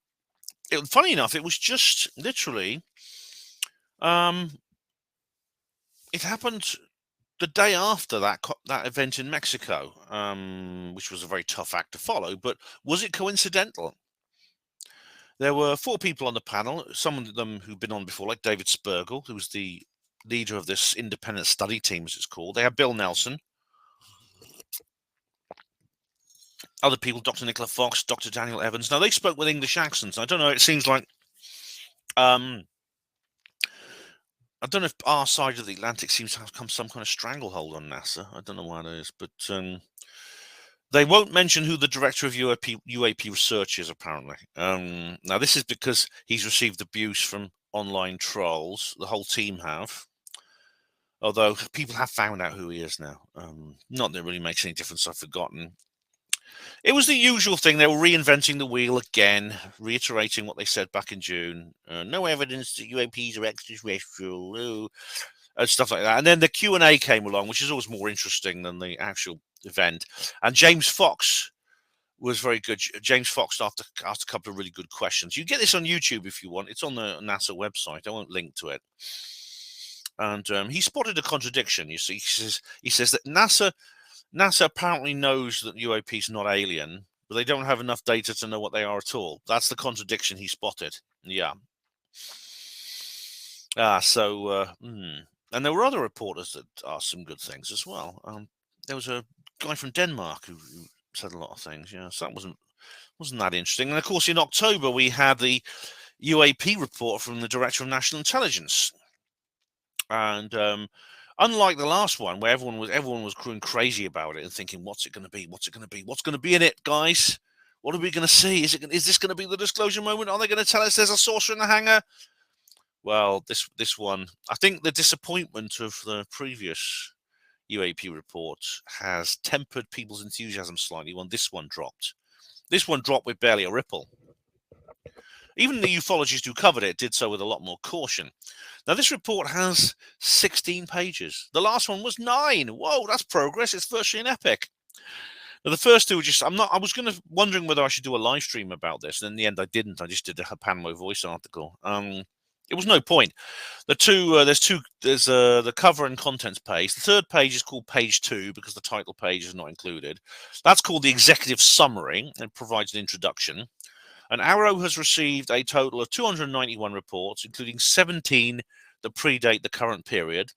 S1: enough, it was just literally. It happened the day after that event in Mexico, which was a very tough act to follow. But was it coincidental? There were 4 people on the panel, some of them who've been on before, like David Spergel, who was the leader of this independent study team, as it's called. They had Bill Nelson, other people, Dr. Nicola Fox, Dr. Daniel Evans. Now, they spoke with English accents. I don't know, it seems like, I don't know if our side of the Atlantic seems to have come some kind of stranglehold on NASA. I don't know why it is, but they won't mention who the director of UAP research is, apparently. Now, this is because he's received abuse from online trolls. The whole team have. Although people have found out who he is now. Not that it really makes any difference, I've forgotten. It was the usual thing. They were reinventing the wheel again, reiterating what they said back in June. No evidence that UAPs are extraterrestrial, stuff like that. And then the Q&A came along, which is always more interesting than the actual event. And James Fox was very good. James Fox asked a couple of really good questions. You get this on YouTube if you want. It's on the NASA website. I won't link to it. And he spotted a contradiction. You see, he says that NASA apparently knows that UAP is not alien, but they don't have enough data to know what they are at all. That's the contradiction he spotted. Yeah. And there were other reporters that asked some good things as well. There was a guy from Denmark who said a lot of things. Yeah, so that wasn't that interesting. And of course, in October we had the UAP report from the Director of National Intelligence. And unlike the last one, where everyone was going crazy about it and thinking, "What's it going to be? What's it going to be? What's going to be in it, guys? What are we going to see? Is this going to be the disclosure moment? Are they going to tell us there's a saucer in the hangar?" Well, this one, I think the disappointment of the previous UAP report has tempered people's enthusiasm slightly when this one dropped. This one dropped with barely a ripple. Even the ufologists who covered it did so with a lot more caution. Now, this report has 16 pages. The last one was 9. Whoa, that's progress. It's virtually an epic. Now, the first two were just, I was wondering whether I should do a live stream about this. And in the end, I didn't. I just did a Panmo Voice article. It was no point. There's the cover and contents page. The third page is called page 2 because the title page is not included. That's called the executive summary and provides an introduction. And Arrow has received a total of 291 reports, including 17 that predate the current period,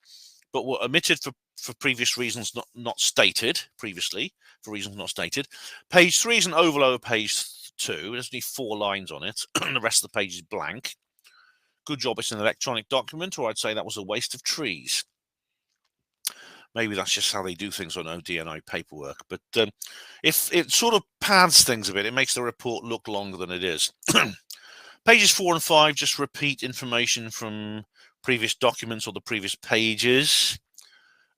S1: but were omitted for previous reasons not stated previously, for reasons not stated. Page 3 is an overload of page 2. There's only 4 lines on it, and the rest of the page is blank. Good job it's an electronic document, or I'd say that was a waste of trees. Maybe that's just how they do things on ODNI paperwork. But if it sort of pads things a bit, it makes the report look longer than it is. Pages 4 and 5 just repeat information from previous documents or the previous pages.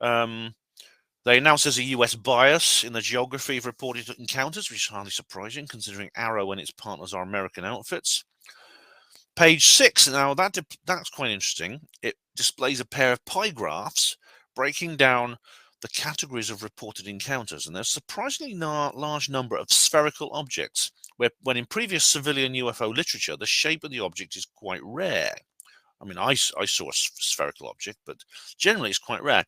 S1: They announce there's a US bias in the geography of reported encounters, which is hardly surprising considering Arrow and its partners are American outfits. Page 6, now that's quite interesting. It displays a pair of pie graphs breaking down the categories of reported encounters, and there's a surprisingly large number of spherical objects, when in previous civilian UFO literature, the shape of the object is quite rare. I mean, I saw a spherical object, but generally it's quite rare.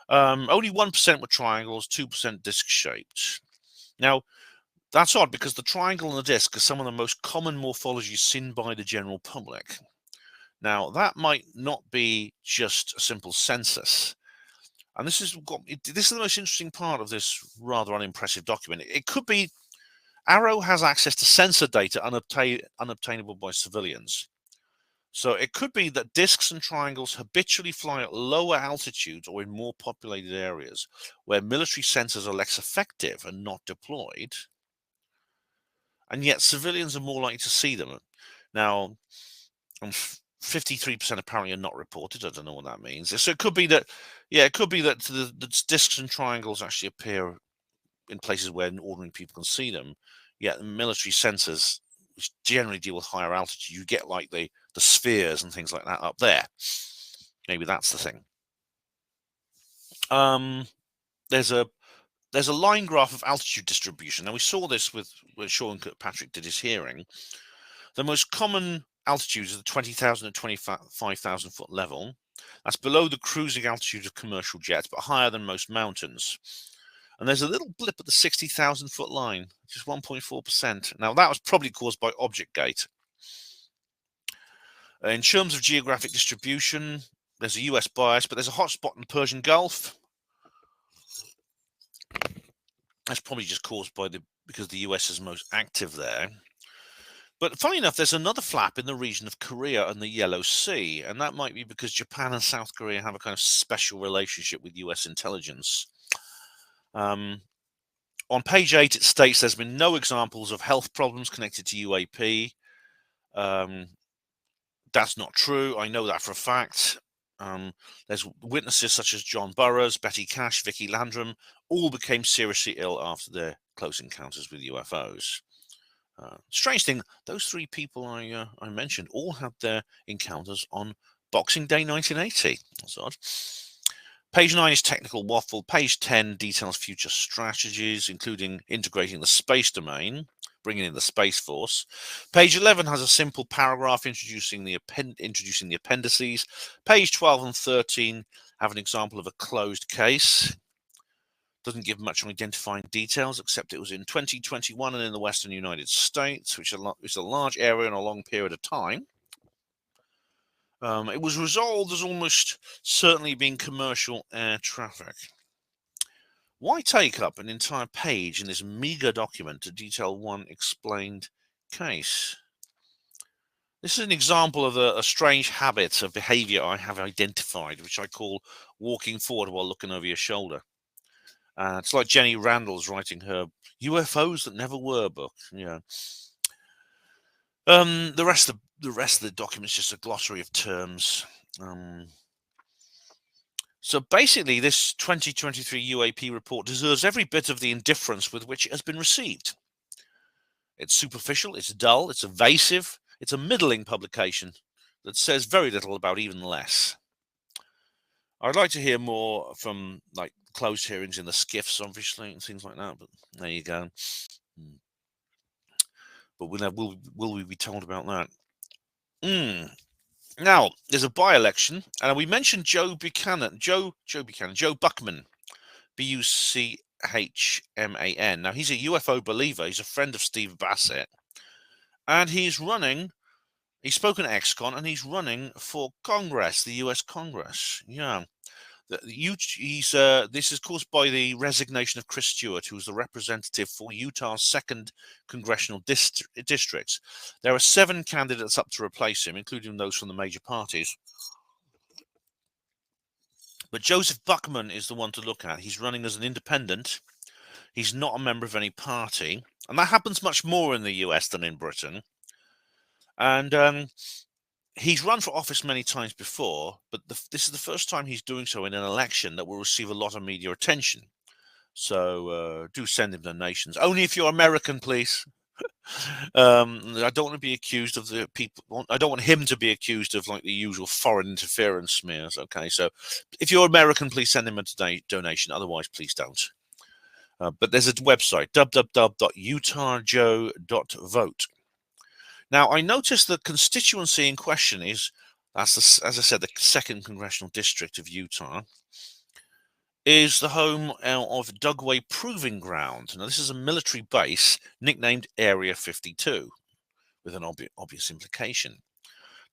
S1: Only 1% were triangles, 2% disc-shaped. Now, that's odd because the triangle and the disc are some of the most common morphologies seen by the general public. Now, that might not be just a simple census. And this is the most interesting part of this rather unimpressive document. It could be Arrow has access to sensor data unobtainable by civilians. So it could be that discs and triangles habitually fly at lower altitudes or in more populated areas where military sensors are less effective and not deployed. And yet civilians are more likely to see them. Now, 53% apparently are not reported. I don't know what that means. So it could be that, the discs and triangles actually appear in places where ordinary people can see them. Yet military sensors, which generally deal with higher altitude, you get like the spheres and things like that up there. Maybe that's the thing. There's a line graph of altitude distribution. Now, we saw this with Sean Kirkpatrick did his hearing. The most common altitudes are the 20,000 and 25,000 foot level. That's below the cruising altitude of commercial jets, but higher than most mountains. And there's a little blip at the 60,000 foot line, just 1.4%. Now, that was probably caused by object gate. In terms of geographic distribution, there's a US bias, but there's a hotspot in the Persian Gulf. That's probably just caused by because the US is most active there. But funny enough, there's another flap in the region of Korea and the Yellow Sea, and that might be because Japan and South Korea have a kind of special relationship with US intelligence. On page 8, it states there's been no examples of health problems connected to UAP. That's not true. I know that for a fact. There's witnesses such as John Burroughs, Betty Cash, Vicky Landrum, all became seriously ill after their close encounters with UFOs. Strange thing, those 3 people I mentioned all had their encounters on Boxing Day 1980. That's odd. Page 9 is technical waffle. Page 10 details future strategies, including integrating the space domain, bringing in the Space Force. Page 11 has a simple paragraph introducing the appendices. Page 12 and 13 have an example of a closed case. Doesn't give much on identifying details, except it was in 2021 and in the Western United States, which is a large area in a long period of time. It was resolved as almost certainly being commercial air traffic. Why take up an entire page in this meager document to detail one explained case? This is an example of a strange habit of behavior I have identified, which I call walking forward while looking over your shoulder. It's like Jenny Randall's writing her UFOs That Never Were book. Yeah. The rest of the document is just a glossary of terms. So basically, this 2023 UAP report deserves every bit of the indifference with which it has been received. It's superficial, it's dull, it's evasive, it's a middling publication that says very little about even less. I'd like to hear more from like closed hearings in the skiffs, obviously, and things like that. But there you go. But will we be told about that? Now there's a by-election, and we mentioned Joe Buchanan, Joe Buckman, Buchman. Now he's a UFO believer. He's a friend of Steve Bassett, and he's running. He spoke at ExCon, and he's running for Congress, the U.S. Congress. Yeah. This is caused by the resignation of Chris Stewart, who was the representative for Utah's 2nd congressional district. There are 7 candidates up to replace him, including those from the major parties. But Joseph Buckman is the one to look at. He's running as an independent. He's not a member of any party. And that happens much more in the US than in Britain. And he's run for office many times before, but this is the first time he's doing so in an election that will receive a lot of media attention. So do send him donations. Only if you're American, please. I don't want to be accused of the people. I don't want him to be accused of like the usual foreign interference smears. Okay, so if you're American, please send him a donation. Otherwise, please don't. But there's a website, www.utahjoe.vote. Now, I noticed the constituency in question is, as I said, the 2nd congressional district of Utah, is the home of Dugway Proving Ground. Now, this is a military base nicknamed Area 52, with an obvious implication.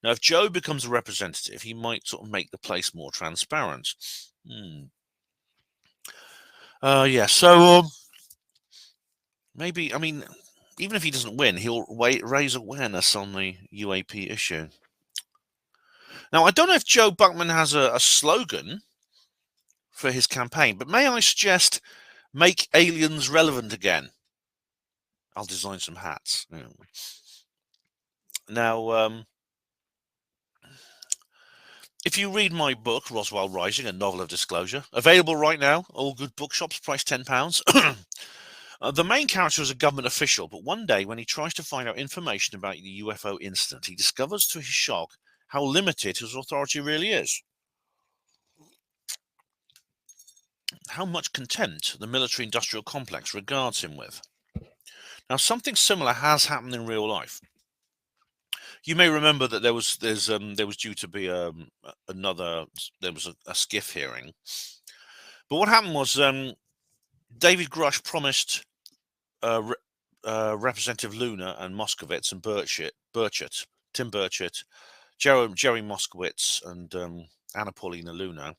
S1: Now, if Joe becomes a representative, he might sort of make the place more transparent. So maybe, I mean, even if he doesn't win, he'll raise awareness on the UAP issue. Now, I don't know if Joe Buckman has a slogan for his campaign, but may I suggest make aliens relevant again? I'll design some hats. Now, if you read my book, Roswell Rising, a novel of disclosure, available right now, all good bookshops, price £10. The main character is a government official, but one day when he tries to find out information about the UFO incident, he discovers to his shock how limited his authority really is. How much contempt the military-industrial complex regards him with. Now, something similar has happened in real life. You may remember that there was due to be a skiff hearing, but what happened was David Grusch promised Representative Luna and Moskowitz and Tim Burchett, Jerry Moskowitz and Anna Paulina Luna,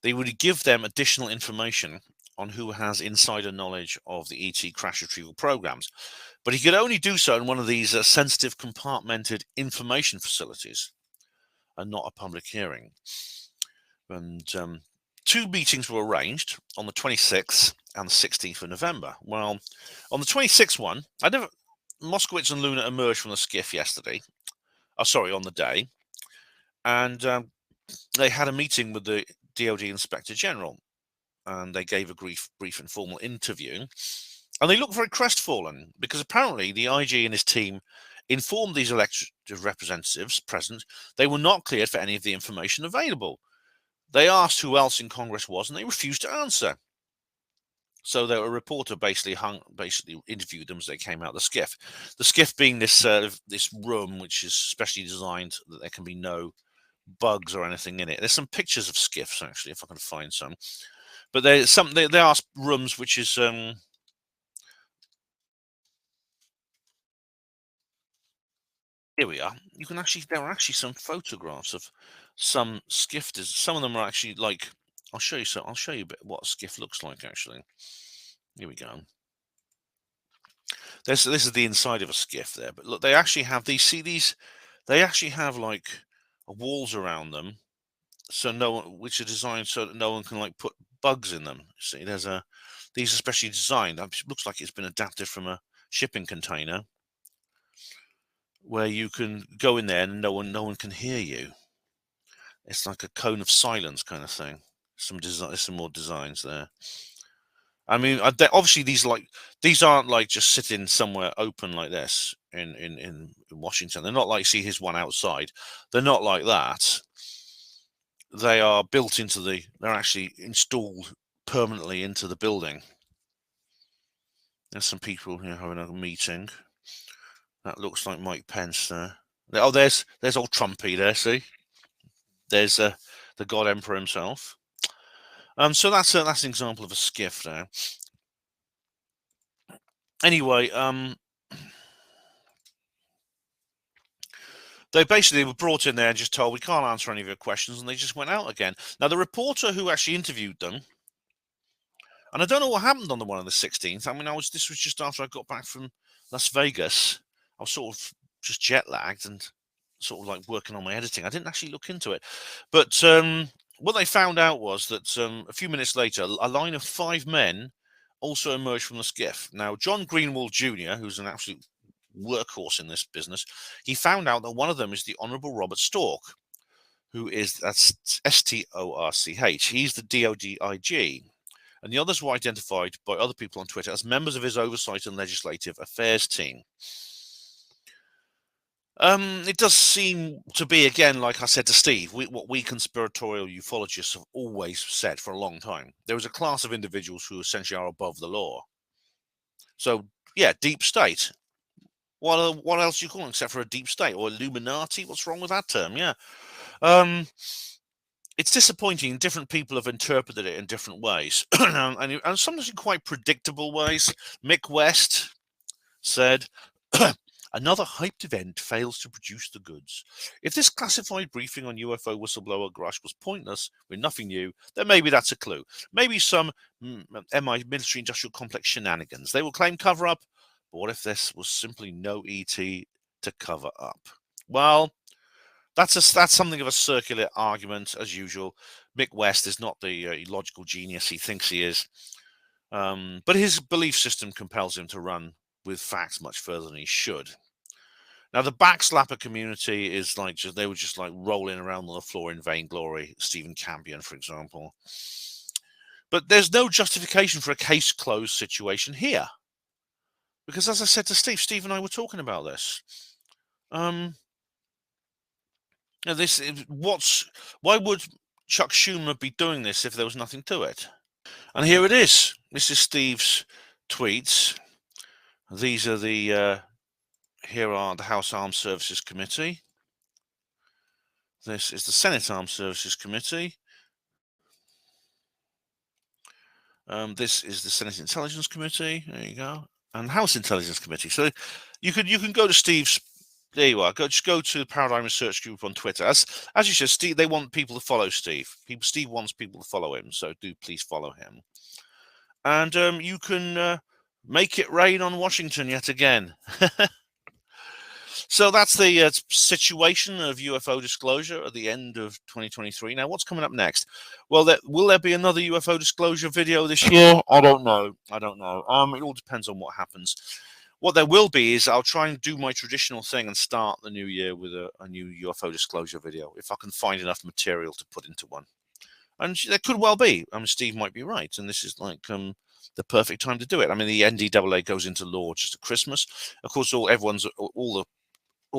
S1: they would give them additional information on who has insider knowledge of the ET crash retrieval programs, but he could only do so in one of these sensitive compartmented information facilities and not a public hearing. And two meetings were arranged on the 26th and the 16th of November. Well, on the 26th one, Moskowitz and Luna emerged from the skiff yesterday. On the day. And they had a meeting with the DOD Inspector General. And they gave a brief informal interview. And they looked very crestfallen because apparently the IG and his team informed these elected representatives present they were not cleared for any of the information available. They asked who else in Congress was, and they refused to answer. So a reporter basically interviewed them as they came out of the skiff. The skiff being this room, which is specially designed that there can be no bugs or anything in it. There's some pictures of skiffs actually, if I can find some. But there are rooms which is here we are. There are actually some photographs of some skiffs. Some of them are actually like. I'll show you a bit what a skiff looks like actually. Here we go. This is the inside of a skiff there, but look, they actually have these. They actually have like walls around them, which are designed so that no one can like put bugs in them. See, these are specially designed. It looks like it's been adapted from a shipping container, where you can go in there and no one can hear you. It's like a cone of silence kind of thing. Some more designs there. I mean, obviously these aren't like just sitting somewhere open like this in Washington. They're not like, see, here's one outside. They're not like that. They are built into they're actually installed permanently into the building. There's some people here having a meeting. That looks like Mike Pence there. Oh, there's old Trumpy there. See, there's the God Emperor himself. So that's an example of a skiff there. Anyway, they basically were brought in there and just told, we can't answer any of your questions, and they just went out again. Now, the reporter who actually interviewed them, and I don't know what happened on the one on the 16th. I mean, this was just after I got back from Las Vegas. I was sort of just jet lagged and sort of like working on my editing. I didn't actually look into it, but what they found out was that a few minutes later, a line of 5 men also emerged from the skiff. Now, John Greenwald Jr., who's an absolute workhorse in this business, he found out that one of them is the Honourable Robert Storch, that's Storch. He's the DOD IG. And the others were identified by other people on Twitter as members of his Oversight and Legislative Affairs team. It does seem to be, again, like I said to Steve, what we conspiratorial ufologists have always said for a long time. There is a class of individuals who essentially are above the law. So, yeah, deep state. What else do you call them except for a deep state or Illuminati? What's wrong with that term? Yeah. It's disappointing. Different people have interpreted it in different ways, and sometimes in quite predictable ways. Mick West said, another hyped event fails to produce the goods. If this classified briefing on UFO whistleblower Grusch was pointless, with nothing new, then maybe that's a clue. Maybe some MI military industrial complex shenanigans. They will claim cover-up, but what if this was simply no ET to cover up? Well, that's something of a circular argument, as usual. Mick West is not the logical genius he thinks he is. But his belief system compels him to run with facts much further than he should. Now, the backslapper community is like they were just like rolling around on the floor in vainglory. Stephen Campion, for example. But there's no justification for a case closed situation here. Because as I said to Steve and I were talking about this. Why would Chuck Schumer be doing this if there was nothing to it? And here it is. This is Steve's tweets. These are here are the House Armed Services Committee. This is the Senate Armed Services Committee. This is the Senate Intelligence Committee. There you go. And House Intelligence Committee. So you can go to Steve's. There you are. Just go to the Paradigm Research Group on Twitter. As you said, Steve, they want people to follow Steve. Steve wants people to follow him, so do please follow him. and you can make it rain on Washington yet again. So that's the situation of UFO disclosure at the end of 2023. Now, what's coming up next? Well, will there be another UFO disclosure video this year? I don't know. It all depends on what happens. What there will be is I'll try and do my traditional thing and start the new year with a new UFO disclosure video, if I can find enough material to put into one. And there could well be. Steve might be right, and this is like the perfect time to do it. I mean, the NDAA goes into law just at Christmas. Of course, all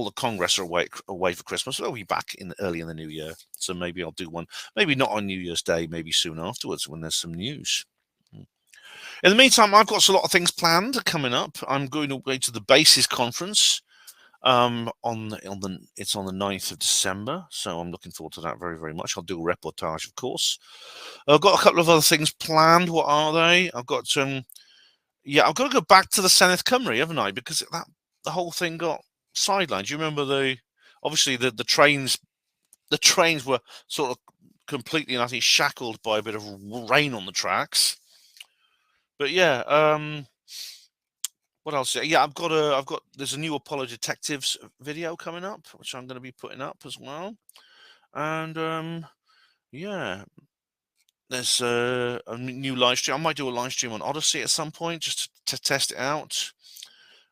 S1: the Congress are away for Christmas. They'll be back early in the new year. So maybe I'll do one. Maybe not on New Year's Day. Maybe soon afterwards when there's some news. In the meantime, I've got a lot of things planned coming up. I'm going away to the Bases Conference. It's on the 9th of December, so I'm looking forward to that very, very much. I'll do a reportage, of course. I've got a couple of other things planned. What are they? I've got I've got to go back to the Senedd Cymru, haven't I? Because the whole thing got sidelined. Do you remember obviously the trains were sort of completely and utterly shackled by a bit of rain on the tracks. But yeah, what else? Yeah, there's a new Apollo Detectives video coming up, which I'm going to be putting up as well. And yeah, there's a new live stream. I might do a live stream on Odyssey at some point just to test it out.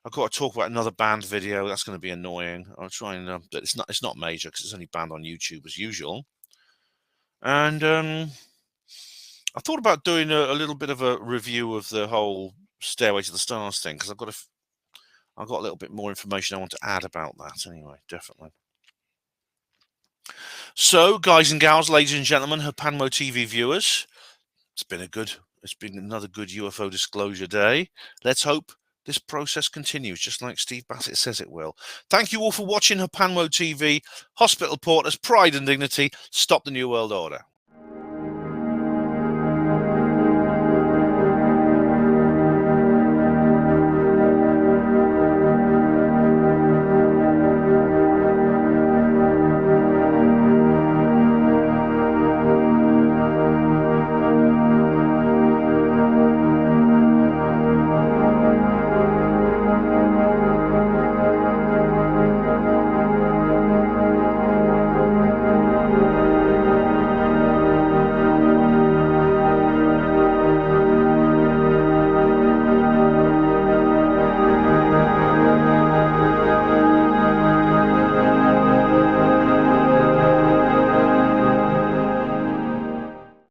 S1: I've got to talk about another banned video. That's going to be annoying. I'll try and, but it's not major because it's only banned on YouTube as usual. And I thought about doing a little bit of a review of the whole Stairway to the Stars thing because I've got a little bit more information I want to add about that. Anyway, definitely. So, guys and gals, ladies and gentlemen, Hapanmo TV viewers, it's been another good UFO disclosure day. Let's hope this process continues, just like Steve Bassett says it will. Thank you all for watching Hapanmo TV. Hospital Porters, Pride and Dignity. Stop the New World Order.